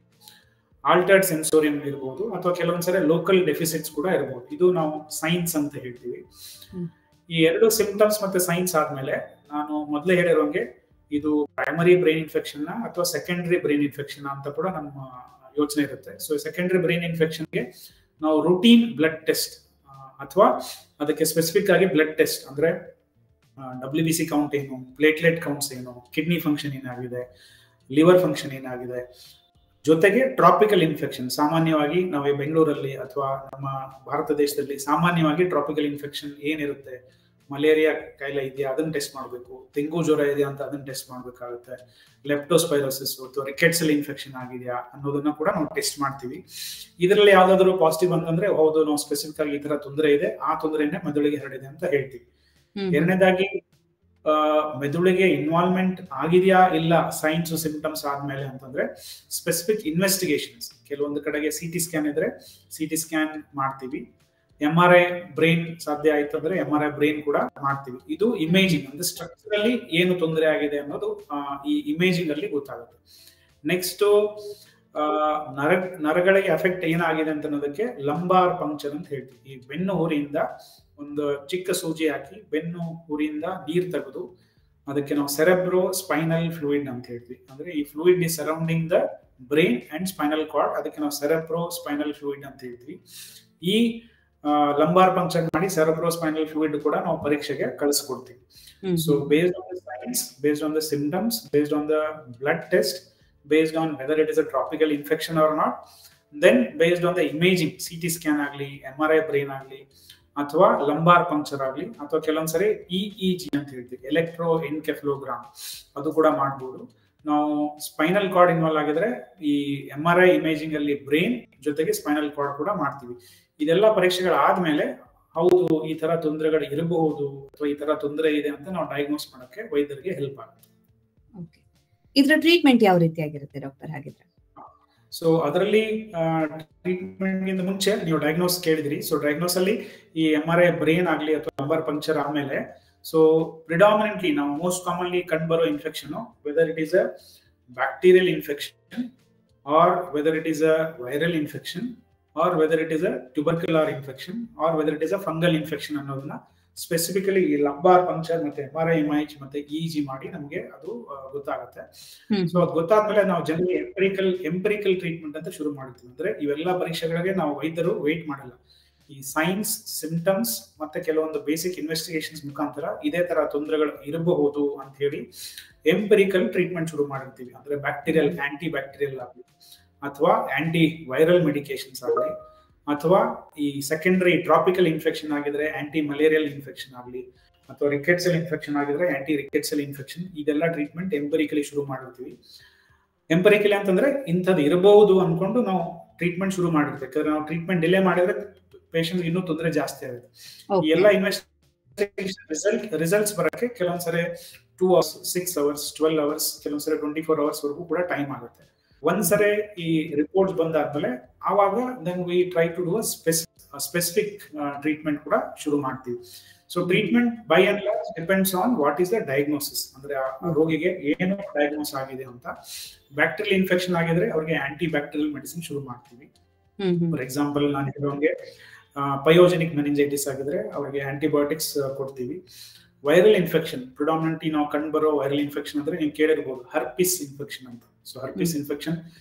ಆಲ್ಟರ್ಡ್ ಸೆನ್ಸೋರಿಯಂ ಇರ್ಬೋದು, ಅಥವಾ ಕೆಲವೊಂದ್ಸರಿ ಲೋಕಲ್ ಡೆಫಿಸಿಟ್ಸ್ ಕೂಡ ಇರ್ಬೋದು. ಇದು ನಾವು ಸೈನ್ಸ್ ಅಂತ ಹೇಳ್ತೀವಿ. ಈ 2 ಸಿಂಪ್ಟಮ್ಸ್ ಮತ್ತೆ ಸೈನ್ಸ್ ಆದ್ಮೇಲೆ, ನಾನು ಮೊದಲೇ ಹೇಳಿರೋಂಗೆ ಇದು ಪ್ರೈಮರಿ ಬ್ರೈನ್ ಇನ್ಫೆಕ್ಷನ್ ಅಥವಾ ಸೆಕೆಂಡರಿ ಬ್ರೈನ್ ಇನ್ಫೆಕ್ಷನ್ ಅಂತ ಕೂಡ ನಮ್ಮ ಯೋಚನೆ ಇರುತ್ತೆ. ಸೊ ಸೆಕೆಂಡರಿ ಬ್ರೈನ್ ಇನ್ಫೆಕ್ಷನ್ಗೆ ನಾವು ರೂಟೀನ್ ಬ್ಲಡ್ ಟೆಸ್ಟ್ ಅಥವಾ ಅದಕ್ಕೆ ಸ್ಪೆಸಿಫಿಕ್ ಆಗಿ ಬ್ಲಡ್ ಟೆಸ್ಟ್, ಅಂದ್ರೆ WBC ಕೌಂಟ್ ಏನು, ಪ್ಲೇಟ್ಲೆಟ್ ಕೌಂಟ್ಸ್ ಏನು, ಕಿಡ್ನಿ ಫಂಕ್ಷನ್ ಏನಾಗಿದೆ, ಲಿವರ್ ಫಂಕ್ಷನ್ ಏನಾಗಿದೆ, ಜೊತೆಗೆ ಟ್ರಾಪಿಕಲ್ ಇನ್ಫೆಕ್ಷನ್. ಸಾಮಾನ್ಯವಾಗಿ ನಾವು ಬೆಂಗಳೂರಲ್ಲಿ ಅಥವಾ ನಮ್ಮ ಭಾರತ ದೇಶದಲ್ಲಿ ಸಾಮಾನ್ಯವಾಗಿ ಟ್ರಾಪಿಕಲ್ ಇನ್ಫೆಕ್ಷನ್ ಏನಿರುತ್ತೆ, ಮಲೇರಿಯಾ ಕಾಯಿಲೆ ಇದೆಯಾ ಅದನ್ನ ಟೆಸ್ಟ್ ಮಾಡಬೇಕು, ತೆಂಗು ಜ್ವರ ಇದೆಯಾ ಅಂತ ಅದನ್ನ ಟೆಸ್ಟ್ ಮಾಡಬೇಕಾಗುತ್ತೆ, ಲೆಪ್ಟೋಸ್ಪೈರೋಸಿಸ್ ಅಥವಾ ರಿಕೆಟ್ಸಲ್ ಇನ್ಫೆಕ್ಷನ್ ಆಗಿದೆಯಾ ಅನ್ನೋದನ್ನ ಕೂಡ ನಾವು ಟೆಸ್ಟ್ ಮಾಡ್ತೀವಿ. ಇದರಲ್ಲಿ ಯಾವ್ದಾದ್ರು ಪಾಸಿಟಿವ್ ಅಂತಂದ್ರೆ ಹೌದು, ನಾವು ಸ್ಪೆಸಿಫಿಕ್ ಆಗಿ ಈ ತರ ತೊಂದರೆ ಇದೆ, ಆ ತೊಂದರೆಯನ್ನೇ ಮೆದುಳಿಗೆ ಹರಡಿದೆ ಅಂತ ಹೇಳ್ತೀವಿ. ಎರಡನೇದಾಗಿ ಮೆದುಳಿಗೆ ಇನ್ವಾಲ್ವ್ಮೆಂಟ್ ಆಗಿದೆಯಾ ಇಲ್ಲ ಸೈನ್ಸ್ ಸಿಂಪ್ಟಮ್ಸ್ ಆದ್ಮೇಲೆ ಅಂತಂದ್ರೆ ಸ್ಪೆಸಿಫಿಕ್ ಇನ್ವೆಸ್ಟಿಗೇಷನ್ಸ್. ಕೆಲವೊಂದು ಕಡೆಗೆ CT ಸ್ಕ್ಯಾನ್ ಇದ್ರೆ CT ಸ್ಕ್ಯಾನ್ ಮಾಡ್ತೀವಿ. MRI ಬ್ರೈನ್ ಸಾಧ್ಯ ಆಯ್ತು ಅಂದ್ರೆ MRI ಬ್ರೈನ್ ಕೂಡ ಮಾಡ್ತೀವಿ. ಇದು ಇಮೇಜಿಂಗ್, ಅಂದ್ರೆ ಸ್ಟ್ರಕ್ಚರಲಿ ಏನು ತೊಂದರೆ ಆಗಿದೆ ಅನ್ನೋದು ಈ ಇಮೇಜಿಂಗ್ ಅಲ್ಲಿ ಗೊತ್ತಾಗುತ್ತೆ. ನೆಕ್ಸ್ಟ್ ನರಗಳಿಗೆ ಎಫೆಕ್ಟ್ ಏನಾಗಿದೆ ಅಂತ ಅನ್ನೋದಕ್ಕೆ ಲಂಬಾರ್ ಪಂಕ್ಚರ್ ಅಂತ ಹೇಳ್ತೀವಿ. ಈ ಬೆನ್ನು ಹುರಿಯಿಂದ ಒಂದು ಚಿಕ್ಕ ಸೂಜಿ ಹಾಕಿ ಬೆನ್ನು ಹುರಿಯಿಂದ ನೀರ್ ತೆಗೆದು ಅದಕ್ಕೆ ನಾವು ಸೆರೆಬ್ರೋ ಸ್ಪೈನಲ್ ಫ್ಲೂಯಿಡ್ ಅಂತ ಹೇಳ್ತೀವಿ. ಅಂದ್ರೆ ಈ fluid is surrounding the brain and spinal cord, ಅದಕ್ಕೆ ನಾವು ಸೆರೆಬ್ರೋ ಸ್ಪೈನಲ್ ಫ್ಲೂಯಿಡ್ ಅಂತ ಹೇಳ್ತೀವಿ. ಈ ಲಂಬಾರ್ ಪಂಕ್ಚರ್ ಮಾಡಿ ಸೆರೆಬ್ರೋ ಸ್ಪೈನಲ್ ಫ್ಲೂಯಿಡ್ ಕೂಡ ನಾವು ಪರೀಕ್ಷೆಗೆ ಕಳಿಸ್ಕೊಡ್ತೀವಿ. So based on the science, based on the symptoms, based on the blood test, based on whether it is a tropical infection or not, then based on the imaging, CT scan ಆಗಲಿ, MRI ಬ್ರೈನ್ ಆಗಲಿ, ಅಥವಾ ಲಂಬಾರ್ ಪಂಕ್ಚರ್ ಆಗಲಿ, ಅಥವಾ ಕೆಲವೊಂದ್ಸರಿ EEG ಅಂತ ಹೇಳ್ತೀವಿ, ಎಲೆಕ್ಟ್ರೋ ಎನ್ಕೆಫಲೋಗ್ರಾಮ್, ಅದು ಕೂಡ ಮಾಡ್ಬೋದು. ನಾವು ಸ್ಪೈನಲ್ ಕಾರ್ಡ್ ಇನ್ವಾಲ್ವ್ ಆಗಿದ್ರೆ ಈ MRI ಇಮೇಜಿಂಗ್ ಅಲ್ಲಿ ಬ್ರೈನ್ ಜೊತೆಗೆ ಸ್ಪೈನಲ್ ಕಾರ್ಡ್ ಕೂಡ ಮಾಡ್ತೀವಿ. ಇದೆಲ್ಲ ಪರೀಕ್ಷೆಗಳಾದ್ಮೇಲೆ ಹೌದು ಈ ತರ ತೊಂದರೆಗಳು ಇರಬಹುದು ಅಥವಾ ಈ ತರ ತೊಂದರೆ ಇದೆ ಅಂತ ನಾವು ಡಯಾಗ್ನೋಸ್ ಮಾಡೋಕೆ ವೈದ್ಯರಿಗೆ ಹೆಲ್ಪ್ ಆಗುತ್ತೆ. ಇದರ ಟ್ರೀಟ್ಮೆಂಟ್ ಯಾವ ರೀತಿಯಾಗಿರುತ್ತೆ ಡಾಕ್ಟರ್ ಹಾಗಿದ್ರೆ? ಸೊ ಅದರಲ್ಲಿ ಟ್ರೀಟ್ಮೆಂಟ್ ಗಿಂತ ಮುಂಚೆ ನೀವು ಡಯಾಗ್ನೋಸ್ ಕೇಳಿದ್ರಿ. ಸೊ ಡಯಾಗ್ನೋಸ್ ಅಲ್ಲಿ ಈ MRI ಬ್ರೈನ್ ಆಗಲಿ ಅಥವಾ ಲಂಬಾರ್ ಪಂಕ್ಚರ್ ಆದ್ಮೇಲೆ, ಸೊ ಪ್ರಿಡಾಮಿನೆಂಟ್ಲಿ ನಾವು ಮೋಸ್ಟ್ ಕಾಮನ್ಲಿ ಕಂಡುಬರೋ infection, whether it is a bacterial infection or whether it is a viral infection or whether it is a tubercular infection or whether it is a fungal infection ಅನ್ನೋದನ್ನ ಸ್ಪೆಸಿಫಿಕಲಿ ಈ ಲಂಬಾರ್ ಪಂಕ್ಚರ್ ಮತ್ತೆ MRI MIH ಮತ್ತೆ EEG ಮಾಡಿ ನಮಗೆ ಅದು ಗೊತ್ತಾಗುತ್ತೆ. ಸೊ ಅದು ಗೊತ್ತಾದ್ಮೇಲೆ ನಾವು ಜನರಲಿ ಎಂಪರಿಕಲ್ ಟ್ರೀಟ್ಮೆಂಟ್ ಅಂತ ಶುರು ಮಾಡ್ತೀವಿ. ಅಂದ್ರೆ ಇವೆಲ್ಲ ಪರೀಕ್ಷೆಗಳಿಗೆ ನಾವು ವೈದ್ಯರು ವೇಟ್ ಮಾಡಲ್ಲ. ಈ ಸೈನ್ಸ್, ಸಿಂಪ್ಟಮ್ಸ್ ಮತ್ತೆ ಕೆಲವೊಂದು ಬೇಸಿಕ್ ಇನ್ವೆಸ್ಟಿಗೇಷನ್ಸ್ ಮುಖಾಂತರ ಇದೇ ತರ ತೊಂದರೆಗಳು ಇರಬಹುದು ಅಂತ ಹೇಳಿ ಎಂಪರಿಕಲ್ ಟ್ರೀಟ್ಮೆಂಟ್ ಶುರು ಮಾಡಿರ್ತೀವಿ. ಅಂದ್ರೆ ಬ್ಯಾಕ್ಟೀರಿಯಲ್, ಆಂಟಿ ಬ್ಯಾಕ್ಟೀರಿಯಲ್ ಆಗಲಿ ಅಥವಾ ಆಂಟಿ ವೈರಲ್ ಮೆಡಿಕೇಶನ್ಸ್ ಆಗಲಿ ಅಥವಾ ಈ ಸೆಕೆಂಡರಿ ಟ್ರಾಪಿಕಲ್ ಇನ್ಫೆಕ್ಷನ್ ಆಗಿದ್ರೆ ಆಂಟಿ ಮಲೇರಿಯಲ್ ಇನ್ಫೆಕ್ಷನ್ ಆಗಲಿ ಅಥವಾ ರಿಕೆಟ್ ಸೆಲ್ ಇನ್ಫೆಕ್ಷನ್ ಆಗಿದ್ರೆ ಆಂಟಿ ರಿಕೆಟ್ ಸೆಲ್ ಇನ್ಫೆಕ್ಷನ್, ಇದೆಲ್ಲ ಟ್ರೀಟ್ಮೆಂಟ್ ಎಂಪರಿಕಲಿ ಶುರು ಮಾಡಿರ್ತೀವಿ. ಎಂಪರಿಕಲಿ ಅಂತಂದ್ರೆ ಇಂಥದ್ದು ಇರಬಹುದು ಅನ್ಕೊಂಡು ನಾವು ಟ್ರೀಟ್ಮೆಂಟ್ ಶುರು ಮಾಡಿರ್ತೀವಿ. ಯಾಕಂದ್ರೆ ನಾವು ಟ್ರೀಟ್ಮೆಂಟ್ ಡಿಲೇ ಮಾಡಿದ್ರೆ ಪೇಷಂಟ್ ಇನ್ನೂ ತೊಂದರೆ ಜಾಸ್ತಿ ಆಗುತ್ತೆ. ಈ ಎಲ್ಲ ಇನ್ವೆಸ್ಟಿಗೇಷನ್ ರಿಸಲ್ಟ್ಸ್ ಬರಕ್ಕೆ ಕೆಲವೊಂದ್ಸರಿ 2 hours, 6 hours, 12 hours, ಕೆಲವೊಂದ್ಸರಿ 24 hours ವರೆಗೂ ಕೂಡ ಟೈಮ್ ಆಗುತ್ತೆ. ಒಂದ್ಸರಿ ಈ ರಿಪೋರ್ಟ್ಸ್ ಬಂದಾದ್ಮೇಲೆ ಆವಾಗ then we try to do specific treatment ಕೂಡ ಶುರು ಮಾಡ್ತೀವಿ. So treatment by and large depends on what is the diagnosis. ಅಂದ್ರೆ ಆ ರೋಗಿಗೆ ಏನು ಡಯಾಗ್ನೋಸ್ ಆಗಿದೆ ಅಂತ. ಬ್ಯಾಕ್ಟೀರಿಯಲ್ ಇನ್ಫೆಕ್ಷನ್ ಆಗಿದ್ರೆ ಅವ್ರಿಗೆ ಆಂಟಿ ಬ್ಯಾಕ್ಟೀರಿಯಲ್ ಮೆಡಿಸಿನ್ ಶುರು ಮಾಡ್ತೀವಿ. ಫಾರ್ ಎಕ್ಸಾಂಪಲ್ ನಾನು ಹೇಳೋಂಗೆ ಪಯೋಜೆನಿಕ್ ಮೆನಿಂಜೈಟಿಸ್ ಆಗಿದ್ರೆ ಅವ್ರಿಗೆ ಆಂಟಿಬಯೋಟಿಕ್ಸ್ ಕೊಡ್ತೀವಿ. ವೈರಲ್ ಇನ್ಫೆಕ್ಷನ್ ಪ್ರಿಡಾಮಿನೆಂಟ್ಲಿ ನಾವು ಕಂಡು ಬರೋ ವೈರಲ್ ಇನ್ಫೆಕ್ಷನ್ ಅಂದ್ರೆ ನೀವು ಕೇಳಿರ್ಬೋದು ಹರ್ಪಿಸ್ ಇನ್ಫೆಕ್ಷನ್ ಅಂತ. ಸೊ ಹರ್ಪಿಸ್ ಇನ್ಫೆಕ್ಷನ್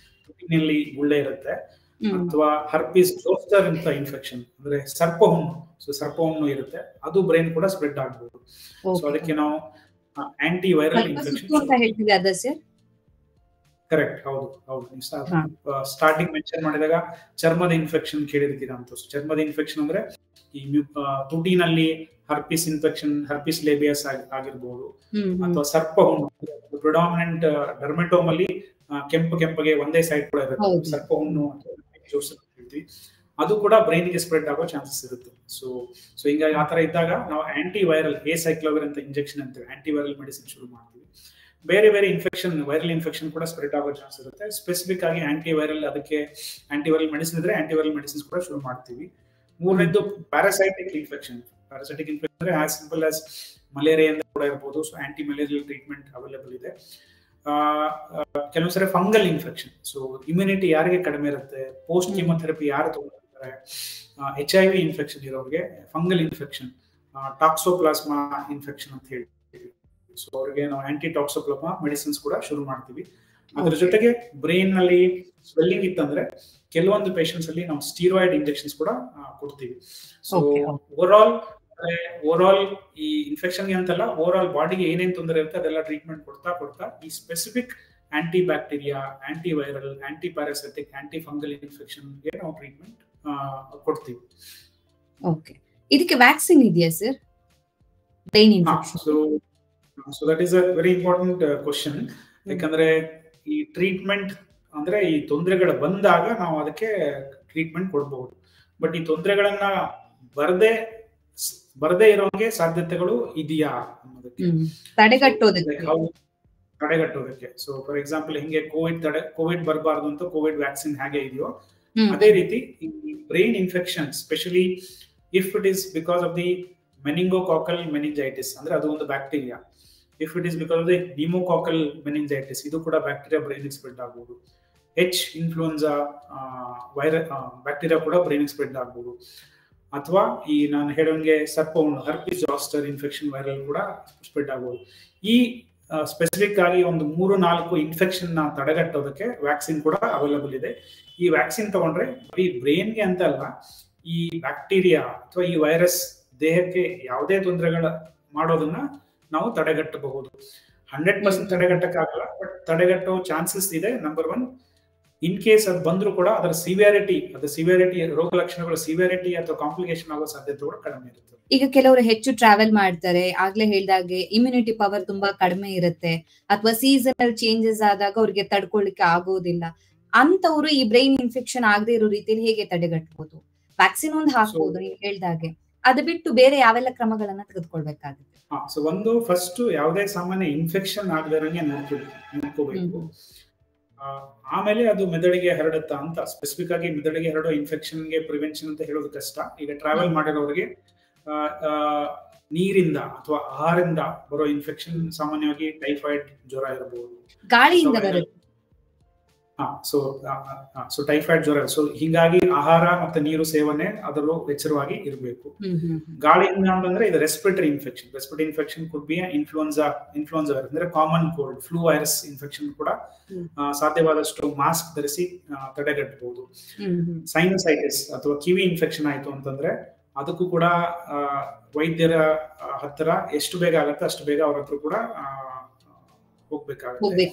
ತುಟಿನಲ್ಲಿ ಗುಳ್ಳೆ ಇರುತ್ತೆ, ಅಥವಾ ಹರ್ಪಿಸ್ ಜೋಸ್ಟರ್ ಅಂತ ಇನ್ಫೆಕ್ಷನ್ ಅಂದ್ರೆ ಸರ್ಪಹುಣ್ಣು. ಸೊ ಸರ್ಪಹುಣ್ಣು ಇರುತ್ತೆ, ಅದು ಬ್ರೈನ್ ಕೂಡ ಸ್ಪ್ರೆಡ್ ಆಗ್ಬಹುದು. ಸೊ ಅದಕ್ಕೆ ನಾವು ಆಂಟಿ ವೈರಲ್ ಇನ್ಫೆಕ್ಷನ್. ಕರೆಕ್ಟ್, ಹೌದು ಹೌದು. ಸ್ಟಾರ್ಟಿಂಗ್ ಮೆನ್ಷನ್ ಮಾಡಿದಾಗ ಚರ್ಮದ ಇನ್ಫೆಕ್ಷನ್ ಕೇಳಿರ್ತೀರಾ ಅಂತ. ಚರ್ಮದ ಇನ್ಫೆಕ್ಷನ್ ಅಂದ್ರೆ ಈ ತುಟಿನಲ್ಲಿ ಹರ್ಪಿಸ್ ಇನ್ಫೆಕ್ಷನ್, ಹರ್ಪಿಸ್ ಲೇಬಿಯಸ್ ಆಗಿರ್ಬೋದು, ಅಥವಾ ಸರ್ಪಹುಣ್ಣು ಪ್ರಿಡಾಮಿನೆಂಟ್ ಡರ್ಮೆಟೋಮ್ ಅಲ್ಲಿ ಕೆಂಪಗೆ ಒಂದೇ ಸೈಡ್ ಕೂಡ ಇರುತ್ತೆ. ಸರ್ಪಹುಣ್ಣು ಹೇಳ್ತೀವಿ, ಅದು ಕೂಡ ಬ್ರೈನ್ ಗೆ ಸ್ಪ್ರೆಡ್ ಆಗೋ ಚಾನ್ಸಸ್ ಇರುತ್ತೆ. ಸೊ ಹಿಂಗಾಗಿ ಆತರ ಇದ್ದಾಗ ನಾವು ಆಂಟಿ ವೈರಲ್ ಎಸೈಕ್ಲೋವಿರ್ ಅಂತ ಇಂಜೆಕ್ಷನ್ ಅಂತೀವಿ, ಆಂಟಿ ವೈರಲ್ ಮೆಡಿಸಿನ್ ಶುರು ಮಾಡ್ತೀವಿ. ಬೇರೆ ಇನ್ಫೆಕ್ಷನ್, ವೈರಲ್ ಇನ್ಫೆಕ್ಷನ್ ಕೂಡ ಸ್ಪ್ರೆಡ್ ಆಗೋ ಚಾನ್ಸ್ ಇರುತ್ತೆ. ಸ್ಪೆಸಿಫಿಕ್ ಆಗಿ ಆಂಟಿ ವೈರಲ್, ಅದಕ್ಕೆ ಆಂಟಿ ವೈರಲ್ ಮೆಡಿಸಿನ್ ಇದ್ರೆ ಆಂಟಿ ವೈರಲ್ ಮೆಡಿಸಿನ್ಸ್ ಕೂಡ ಶುರು ಮಾಡ್ತೀವಿ. ಮೂರನೇದು ಪ್ಯಾರಾಸೈಟಿಕ್ ಇನ್ಫೆಕ್ಷನ್. ಪ್ಯಾರಾಸೈಟಿಕ್ ಇನ್ಫೆಕ್ಷನ್ ಅಂದ್ರೆ ಆಸ್ ಸಿಂಪಲ್ ಆಸ್ ಮಲೇರಿಯಾ ಕೂಡ ಇರಬಹುದು. So antimalarial treatment available ಇದೆ. ಕೆಲವೊಂದ್ಸರಿ ಫಂಗಲ್ ಇನ್ಫೆಕ್ಷನ್. ಸೊ ಇಮ್ಯುನಿಟಿ ಯಾರಿಗೆ ಕಡಿಮೆ ಇರುತ್ತೆ, ಪೋಸ್ಟ್ ಕೀಮೋಥೆರಪಿ ಯಾರು ತಗೊಂಡಿರ್ತಾರೆ, HIV ಇನ್ಫೆಕ್ಷನ್ ಇರೋರಿಗೆ ಫಂಗಲ್ ಇನ್ಫೆಕ್ಷನ್, ಟಾಕ್ಸೋಪ್ಲಾಸ್ಮಾ ಇನ್ಫೆಕ್ಷನ್ ಅಂತ ಹೇಳಿ. ಸೊ ಅವ್ರಿಗೆ ನಾವು ಆಂಟಿ ಟಾಕ್ಸೋಪ್ಲಾಸ್ಮಾ ಮೆಡಿಸಿನ್ಸ್ ಕೂಡ ಶುರು ಮಾಡ್ತೀವಿ. ಅದ್ರ ಜೊತೆಗೆ ಬ್ರೈನ್ ನಲ್ಲಿ ಸ್ವೆಲ್ಲಿಂಗ್ ಇತ್ತಂದ್ರೆ ಕೆಲವೊಂದು ಪೇಷಂಟ್ಸ್ ಅಲ್ಲಿ ನಾವು ಸ್ಟೀರಾಯ್ಡ್ ಇಂಜೆಕ್ಷನ್ಸ್ ಕೂಡ ಕೊಡ್ತೀವಿ. ಸೊ ಓವರ್ ಆಲ್ ಈ ಇನ್ಫೆಕ್ಷನ್ಗೆ ಅಂತಲ್ಲ, ಓವರ್ ಆಲ್ ಬಾಡಿಗೆ ಏನೇನ್ ತೊಂದರೆ ಇರುತ್ತೆ ಅದೆಲ್ಲ ಟ್ರೀಟ್ಮೆಂಟ್ ಕೊಡ್ತಾ ಈ specific anti bacteria, anti viral, anti parasitic, anti fungal ಇನ್ಫೆಕ್ಷನ್ಗೆ ನಾವು ಟ್ರೀಟ್ಮೆಂಟ್ ಕೊಡ್ತೀವಿ. ಓಕೆ, ಇದಕ್ಕೆ ವ್ಯಾಕ್ಸಿನ್ ಇದೆಯಾ sir? Brain infection. So that is a very important question. ಯಾಕಂದ್ರೆ ಈ ಟ್ರೀಟ್ಮೆಂಟ್ ಅಂದ್ರೆ ಈ ತೊಂದರೆಗಳು ಬಂದಾಗ ನಾವು ಅದಕ್ಕೆ ಟ್ರೀಟ್ಮೆಂಟ್ ಕೊಡಬಹುದು. ಬಟ್ ಈ ತೊಂದರೆಗಳನ್ನ ಬರದೇ ಇರೋಂಗೆ ಸಾಧ್ಯತೆಗಳು ಇದೆಯಾ ಅನ್ನೋದಕ್ಕೆ, ತಡೆಗಟ್ಟೋದಕ್ಕೆ. ಸೊ ಫಾರ್ ಎಕ್ಸಾಂಪಲ್ ಹಿಂಗೆ ಕೋವಿಡ್ ಬರಬಾರ್ದು ಅಂತ ಕೋವಿಡ್ ವ್ಯಾಕ್ಸಿನ್ ಹೇಗೆ ಇದೆಯೋ ಅದೇ ರೀತಿ ಈ brain infection, specially if it is because of the meningococcal meningitis ಅಂದ್ರೆ ಅದು ಒಂದು bacteria. If it is because of the pneumococcal meningitis, ಇದು ಕೂಡ ಬ್ಯಾಕ್ಟೀರಿಯಾ ಬ್ರೈನ್ ಸ್ಪ್ರೆಡ್ ಆಗಬಹುದು. ಇನ್ಫ್ಲೂಯೆನ್ಸಾ ಬ್ಯಾಕ್ಟೀರಿಯಾ ಕೂಡ ಬ್ರೈನ್ ಸ್ಪ್ರೆಡ್ ಆಗಬಹುದು. ಅಥವಾ ಈ ನಾನು ಹೇಳೋಂಗೆ ಸರ್ಪಹುಣ್ಣು, ಹರ್ಪಿಸ್ ಜಾಸ್ಟರ್ ಇನ್ಫೆಕ್ಷನ್ ವೈರಲ್ ಕೂಡ ಸ್ಪ್ರೆಡ್ ಆಗಬಹುದು. ಈ ಸ್ಪೆಸಿಫಿಕ್ ಆಗಿ ಒಂದು 3-4 ಇನ್ಫೆಕ್ಷನ್ ನ ತಡೆಗಟ್ಟೋದಕ್ಕೆ ವ್ಯಾಕ್ಸಿನ್ ಕೂಡ ಅವೈಲಬಲ್ ಇದೆ. ಈ ವ್ಯಾಕ್ಸಿನ್ ತಗೊಂಡ್ರೆ ಬರೀ ಬ್ರೈನ್ಗೆ ಅಂತ ಅಲ್ಲ, ಈ ಬ್ಯಾಕ್ಟೀರಿಯಾ ಅಥವಾ ಈ ವೈರಸ್ ದೇಹಕ್ಕೆ ಯಾವುದೇ ತೊಂದರೆಗಳ ಮಾಡೋದನ್ನ ನಾವು ತಡೆಗಟ್ಟಬಹುದು. 100% ತಡೆಗಟ್ಟಕ್ಕಾಗಲ್ಲ, ಬಟ್ ತಡೆಗಟ್ಟೋ ಚಾನ್ಸಸ್ ಇದೆ. ನಂಬರ್ 1, ಇನ್ ಕೇಸ್ ಅದು ಬಂದ್ರೂ ಕೂಡ ಅದರ ಸಿವಿಯಾರಿಟಿ, ರೋಗ ಲಕ್ಷಣಗಳ ಸಿವಿಯಾರಿಟಿ ಅಥವಾ ಕಾಂಪ್ಲಿಕೇಶನ್ ಆಗೋ ಸಾಧ್ಯತೆಗಳು ಕಡಿಮೆ ಇರುತ್ತೆ. ಈಗ ಕೆಲವರು ಹೆಚ್ಚು ಟ್ರಾವೆಲ್ ಮಾಡ್ತಾರೆ, ಆಗ್ಲೇ ಹೇಳಿದಾಗೆ ಇಮ್ಯುನಿಟಿ ಪವರ್ ತುಂಬಾ ಕಡಿಮೆ ಇರುತ್ತೆ, ಅಥವಾ ಸೀಸನಲ್ ಚೇಂಜಸ್ ಆದಾಗ ಅವ್ರಿಗೆ ತಡ್ಕೊಳ್ಳಿಕ್ಕೆ ಆಗೋದಿಲ್ಲ. ಅಂತವ್ರು ಈ ಬ್ರೈನ್ ಇನ್ಫೆಕ್ಷನ್ ಆಗದೆ ಇರೋ ರೀತಿಯಲ್ಲಿ ಹೇಗೆ ತಡೆಗಟ್ಟಬಹುದು? ವ್ಯಾಕ್ಸಿನ್ ಒಂದು ಹಾಕ್ಬಹುದು ನೀವು ಹೇಳ್ದಾಗೆ, ಅದು ಬಿಟ್ಟು ಬೇರೆ ಯಾವೆಲ್ಲ ಕ್ರಮಗಳನ್ನ ತೆಗೆದುಕೊಳ್ಬೇಕಾಗುತ್ತೆ? ಸೊ ಒಂದು ಫಸ್ಟ್ ಯಾವುದೇ ಸಾಮಾನ್ಯ ಇನ್ಫೆಕ್ಷನ್ ಆಗದಿರಂಗೆ ನೋಡ್ಕೋಬೇಕು. ಆಮೇಲೆ ಅದು ಮೆದುಳಿಗೆ ಹರಡುತ್ತಾ ಅಂತ. ಸ್ಪೆಸಿಫಿಕ್ ಆಗಿ ಮೆದುಳಿಗೆ ಹರಡೋ ಇನ್ಫೆಕ್ಷನ್ಗೆ ಪ್ರಿವೆನ್ಷನ್ ಅಂತ ಹೇಳೋದು ಕಷ್ಟ. ಈಗ ಟ್ರಾವೆಲ್ ಮಾಡಿರೋರಿಗೆ ನೀರಿಂದ ಅಥವಾ ಆಹಾರದಿಂದ ಬರೋ ಇನ್ಫೆಕ್ಷನ್ ಸಾಮಾನ್ಯವಾಗಿ ಟೈಫಾಯ್ಡ್ ಜ್ವರ ಇರಬಹುದು, ಗಾಳಿಯಿಂದ ಬರುತ್ತೆ. ಸೊ ಟೈಫಾಯ್ಡ್ ಜ್ವರ. ಸೊ ಹೀಗಾಗಿ ಆಹಾರ ಮತ್ತೆ ನೀರು ಸೇವನೆ ಅದರಲ್ಲೂ ಎಚ್ಚರವಾಗಿ ಇರಬೇಕು. ಗಾಳಿಯಿಂದ ಅಂತಂದ್ರೆ ಇದು respiratory infection could be influenza virus ಅಂದ್ರೆ common cold, flu virus infection ಕೂಡ ಸಾಧ್ಯವಾದಷ್ಟು ಮಾಸ್ಕ್ ಧರಿಸಿ ತಡೆಗಟ್ಟಬಹುದು. ಸೈನಸೈಟಿಸ್ ಅಥವಾ ಕಿವಿ ಇನ್ಫೆಕ್ಷನ್ ಆಯ್ತು ಅಂತಂದ್ರೆ ಅದಕ್ಕೂ ಕೂಡ ವೈದ್ಯರ ಹತ್ತಿರ ಎಷ್ಟು ಬೇಗ ಆಗುತ್ತೆ ಅಷ್ಟು ಬೇಗ ಅವ್ರ ಹತ್ರ ಕೂಡ ಹೋಗ್ಬೇಕಾಗುತ್ತೆ.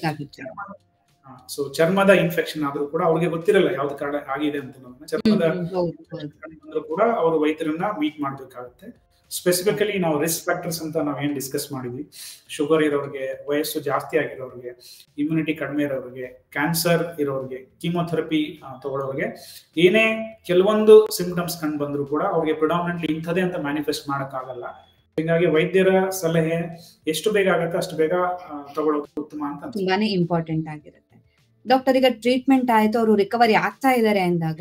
ಸೊ ಚರ್ಮದ ಇನ್ಫೆಕ್ಷನ್ ಆದ್ರೂ ಕೂಡ ಅವ್ರಿಗೆ ಗೊತ್ತಿರಲ್ಲ ಯಾವ್ದು ಕಾರಣ ಆಗಿದೆ ಅಂತ. ಚರ್ಮದ ಅಂದ್ರೂ ಕೂಡ ಅವರು ವೈದ್ಯರನ್ನ ಮೀಟ್ ಮಾಡ್ಬೇಕಾಗುತ್ತೆ. ಸ್ಪೆಸಿಫಿಕಲಿ ನಾವು ರಿಸ್ಕ್ ಫ್ಯಾಕ್ಟರ್ಸ್ ಅಂತ ನಾವೇನ್ ಡಿಸ್ಕಸ್ ಮಾಡಿದ್ವಿ, ಶುಗರ್ ಇರೋರಿಗೆ, ವಯಸ್ಸು ಜಾಸ್ತಿ ಆಗಿರೋರಿಗೆ, ಇಮ್ಯುನಿಟಿ ಕಡಿಮೆ ಇರೋರಿಗೆ, ಕ್ಯಾನ್ಸರ್ ಇರೋರಿಗೆ, ಕೀಮೋಥೆರಪಿ ತಗೊಳ್ಳೋರಿಗೆ, ಏನೇ ಕೆಲವೊಂದು ಸಿಂಪ್ಟಮ್ಸ್ ಕಂಡು ಬಂದ್ರು ಕೂಡ ಅವ್ರಿಗೆ ಪ್ರಿಡಾಮಿನೆಂಟ್ಲಿ ಇಂಥದೇ ಅಂತ ಮ್ಯಾನಿಫೆಸ್ಟ್ ಮಾಡಕ್ಕಾಗಲ್ಲ. ಹೀಗಾಗಿ ವೈದ್ಯರ ಸಲಹೆ ಎಷ್ಟು ಬೇಗ ಆಗುತ್ತೆ ಅಷ್ಟು ಬೇಗ ತಗೊಳ್ಳೋದು ಉತ್ತಮ ಅಂತ ತುಂಬಾನೇ ಇಂಪಾರ್ಟೆಂಟ್ ಆಗಿರುತ್ತೆ. ಡಾಕ್ಟರ್, ಈಗ ಟ್ರೀಟ್ಮೆಂಟ್ ಆಯ್ತು, ಅವರು ರಿಕವರಿ ಆಗ್ತಾ ಇದ್ದಾರೆ ಅಂದಾಗ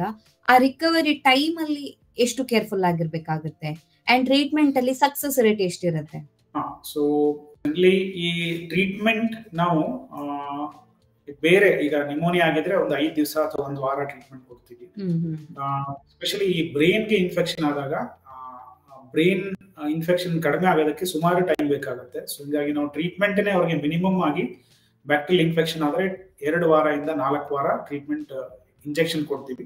ಆ ರಿಕವರಿ ಟೈಮ್ ಅಲ್ಲಿ ಎಷ್ಟು ಕೇರ್ಫುಲ್ ಆಗಿರ್ಬೇಕಾಗುತ್ತೆ ಅಂಡ್ ಟ್ರೀಟ್ಮೆಂಟ್ ಅಲ್ಲಿ ಸಕ್ಸಸ್ ರೇಟ್ ಎಷ್ಟಿರುತ್ತೆ? ಸೊ ಈ ಟ್ರೀಟ್ಮೆಂಟ್ ನಾವು ಬೇರೆ ಈಗ ನಿಮೋನಿಯಾ ಆಗಿದ್ರೆ ಒಂದು 5 ದಿವಸ ಅಥವಾ 1 ವಾರ ಟ್ರೀಟ್ಮೆಂಟ್ ಕೊಡ್ತೀವಿ. ಸ್ಪೆಷಲಿ ಈ ಬ್ರೈನ್ಗೆ ಇನ್ಫೆಕ್ಷನ್ ಆದಾಗ ಬ್ರೈನ್ ಇನ್ಫೆಕ್ಷನ್ ಕಡಿಮೆ ಆಗೋದಕ್ಕೆ ಸುಮಾರು ಟೈಮ್ ಬೇಕಾಗುತ್ತೆ. ಸೊ ಹೀಗಾಗಿ ನಾವು ಟ್ರೀಟ್ಮೆಂಟ್ನೇ ಅವ್ರಿಗೆ ಮಿನಿಮಮ್ ಆಗಿ ಬ್ಯಾಕ್ಟೀರಿಯಲ್ ಇನ್ಫೆಕ್ಷನ್ ಆದ್ರೆ 2 ವಾರದಿಂದ 4 ವಾರ ಟ್ರೀಟ್ಮೆಂಟ್ ಇಂಜೆಕ್ಷನ್ ಕೊಡ್ತೀವಿ.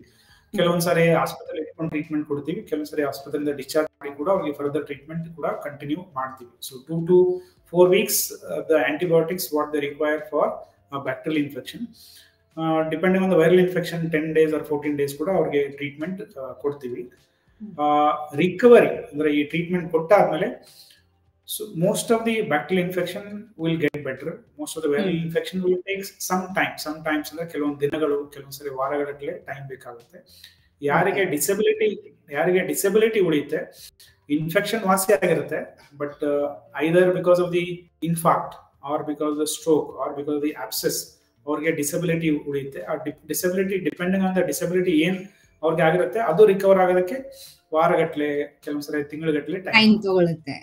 ಕೆಲವೊಂದ್ಸರಿ ಆಸ್ಪತ್ರೆ ಇಟ್ಕೊಂಡು ಟ್ರೀಟ್ಮೆಂಟ್ ಕೊಡ್ತೀವಿ, ಕೆಲವೊಂದ್ಸರಿ ಆಸ್ಪತ್ರೆಯಿಂದ ಡಿಸ್ಚಾರ್ಜ್ ಮಾಡಿ ಕೂಡ ಅವ್ರಿಗೆ ಫರ್ದರ್ ಟ್ರೀಟ್ಮೆಂಟ್ ಕೂಡ ಕಂಟಿನ್ಯೂ ಮಾಡ್ತೀವಿ. So 2 to 4 weeks the antibiotics what they require for bacterial infection. Depending on the viral infection 10 days or 14 days ಕೂಡ ಅವ್ರಿಗೆ ಟ್ರೀಟ್ಮೆಂಟ್ ಕೊಡ್ತೀವಿ. ರಿಕವರಿ ಅಂದ್ರೆ ಈ treatment ಕೊಟ್ಟಾದ್ಮೇಲೆ so most of the bacterial infection will get better. Most of the viral infection will take some time. Sometimes ಅಂದ್ರೆ ಕೆಲವೊಂದು ದಿನಗಳು, ಕೆಲವೊಂದ್ಸರಿ ವಾರಗಟ್ಟಲೆ ಟೈಮ್ ಬೇಕಾಗುತ್ತೆ. ಯಾರಿಗೆ ಡಿಸಬಿಲಿಟಿ ಉಳಿಯುತ್ತೆ, ಇನ್ಫೆಕ್ಷನ್ ವಾಸಿ ಆಗಿರುತ್ತೆ, but either because of the infarct or because of the stroke or because of the abscess ಅವ್ರಿಗೆ ಡಿಸಬಿಲಿಟಿ ಉಳಿಯುತ್ತೆ. ಆ disability depending on the disability ಏನ್ ಅವ್ರಿಗೆ ಆಗಿರುತ್ತೆ ಅದು ರಿಕವರ್ ಆಗೋದಕ್ಕೆ ವಾರಗಟ್ಲೆ, ಕೆಲವೊಂದ್ಸರಿ ತಿಂಗಳಗಟ್ಲೆ ಟೈಮ್ ತಗೊಳುತ್ತೆ.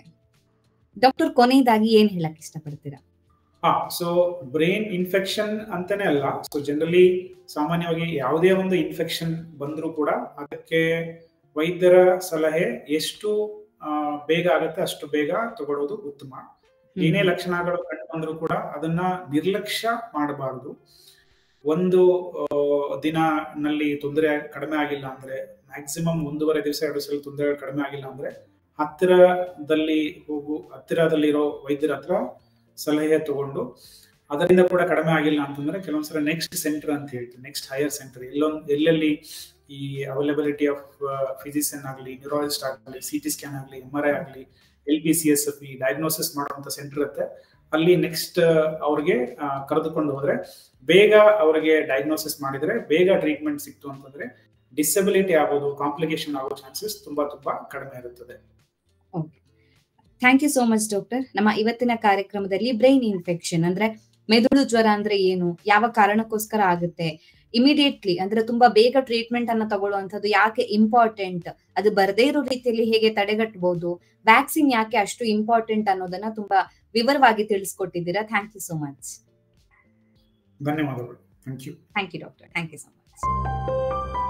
ಡಾಕ್ಟರ್, ಕೊನೆಯದಾಗಿ ಏನ್ ಹೇಳಕ್ ಇಷ್ಟಪಡ್ತೀರಾ? ಸೊ ಬ್ರೈನ್ ಇನ್ಫೆಕ್ಷನ್ ಅಂತಾನೆ ಅಲ್ಲ, ಸೊ ಜನರಲಿ ಸಾಮಾನ್ಯವಾಗಿ ಯಾವುದೇ ಒಂದು ಇನ್ಫೆಕ್ಷನ್ ಬಂದ್ರೂ ಕೂಡ ಅದಕ್ಕೆ ವೈದ್ಯರ ಸಲಹೆ ಎಷ್ಟು ಬೇಗ ಆಗುತ್ತೆ ಅಷ್ಟು ಬೇಗ ತಗೊಳ್ಳೋದು ಉತ್ತಮ. ಏನೇ ಲಕ್ಷಣಗಳು ಕಂಡು ಬಂದ್ರೂ ಕೂಡ ಅದನ್ನ ನಿರ್ಲಕ್ಷ್ಯ ಮಾಡಬಾರದು. ಒಂದು ದಿನಲ್ಲಿ ತೊಂದರೆ ಕಡಿಮೆ ಆಗಿಲ್ಲ ಅಂದ್ರೆ, ಮ್ಯಾಕ್ಸಿಮಮ್ 1.5 ದಿವಸ 2 ಸಲ ತೊಂದರೆಗಳು ಕಡಿಮೆ ಆಗಿಲ್ಲ ಅಂದ್ರೆ ಹತ್ತಿರದಲ್ಲಿರೋ ವೈದ್ಯರ ಹತ್ರ ಸಲಹೆ ತಗೊಂಡು, ಅದರಿಂದ ಕೂಡ ಕಡಿಮೆ ಆಗಿಲ್ಲ ಅಂತಂದ್ರೆ ಕೆಲವೊಂದ್ಸಲ ನೆಕ್ಸ್ಟ್ ಸೆಂಟರ್ ಅಂತ ಹೇಳ್ತೀವಿ, ನೆಕ್ಸ್ಟ್ ಹೈಯರ್ ಸೆಂಟರ್ ಎಲ್ಲೆಲ್ಲಿ ಈ ಅವೈಲಬಿಲಿಟಿ ಆಫ್ ಫಿಸಿಷಿಯನ್ ಆಗಲಿ, ನ್ಯೂರಾಲಜಿಸ್ಟ್ ಆಗಲಿ, CT ಸ್ಕ್ಯಾನ್ ಆಗಲಿ, MRI ಆಗಲಿ, LBCSF ಡಯಾಗ್ನೋಸಿಸ್ ಮಾಡುವಂತ ಸೆಂಟರ್ ಇರುತ್ತೆ, ಅಲ್ಲಿ ನೆಕ್ಸ್ಟ್ ಅವ್ರಿಗೆ ಕರೆದುಕೊಂಡು ಹೋದ್ರೆ ಬೇಗ ಅವರಿಗೆ ಡಯಾಗ್ನೋಸಿಸ್ ಮಾಡಿದ್ರೆ ಬೇಗ ಟ್ರೀಟ್ಮೆಂಟ್ ಸಿಕ್ತು ಅಂತಂದ್ರೆ ಡಿಸಬಿಲಿಟಿ ಆಗೋದು, ಕಾಂಪ್ಲಿಕೇಶನ್ ಆಗೋ ಚಾನ್ಸಸ್ ತುಂಬಾ ಕಡಿಮೆ ಇರುತ್ತದೆ. Thank you so much doctor. ನಮ್ಮ ಇವತ್ತಿನ ಕಾರ್ಯಕ್ರಮದಲ್ಲಿ ಬ್ರೈನ್ ಇನ್ಫೆಕ್ಷನ್ ಅಂದ್ರೆ ಮೆದುಳು ಜ್ವರ ಅಂದ್ರೆ ಏನು, ಯಾವ ಕಾರಣಕ್ಕೋಸ್ಕರ ಆಗುತ್ತೆ, ಇಮಿಡಿಯೇಟ್ಲಿ ಅಂದ್ರೆ ತುಂಬಾ ಬೇಗ ಟ್ರೀಟ್ಮೆಂಟ್ ಅನ್ನ ತಗೊಳ್ಳುವಂಥದ್ದು ಯಾಕೆ ಇಂಪಾರ್ಟೆಂಟ್, ಅದು ಬರದೇ ಇರೋ ರೀತಿಯಲ್ಲಿ ಹೇಗೆ ತಡೆಗಟ್ಟಬಹುದು, ವ್ಯಾಕ್ಸಿನ್ ಯಾಕೆ ಅಷ್ಟು ಇಂಪಾರ್ಟೆಂಟ್ ಅನ್ನೋದನ್ನ ತುಂಬಾ ವಿವರವಾಗಿ ತಿಳಿಸ್ಕೊಟ್ಟಿದ್ದೀರಾ. Thank you so much. ಧನ್ಯವಾದಗಳು. Thank you doctor. Thank you so much.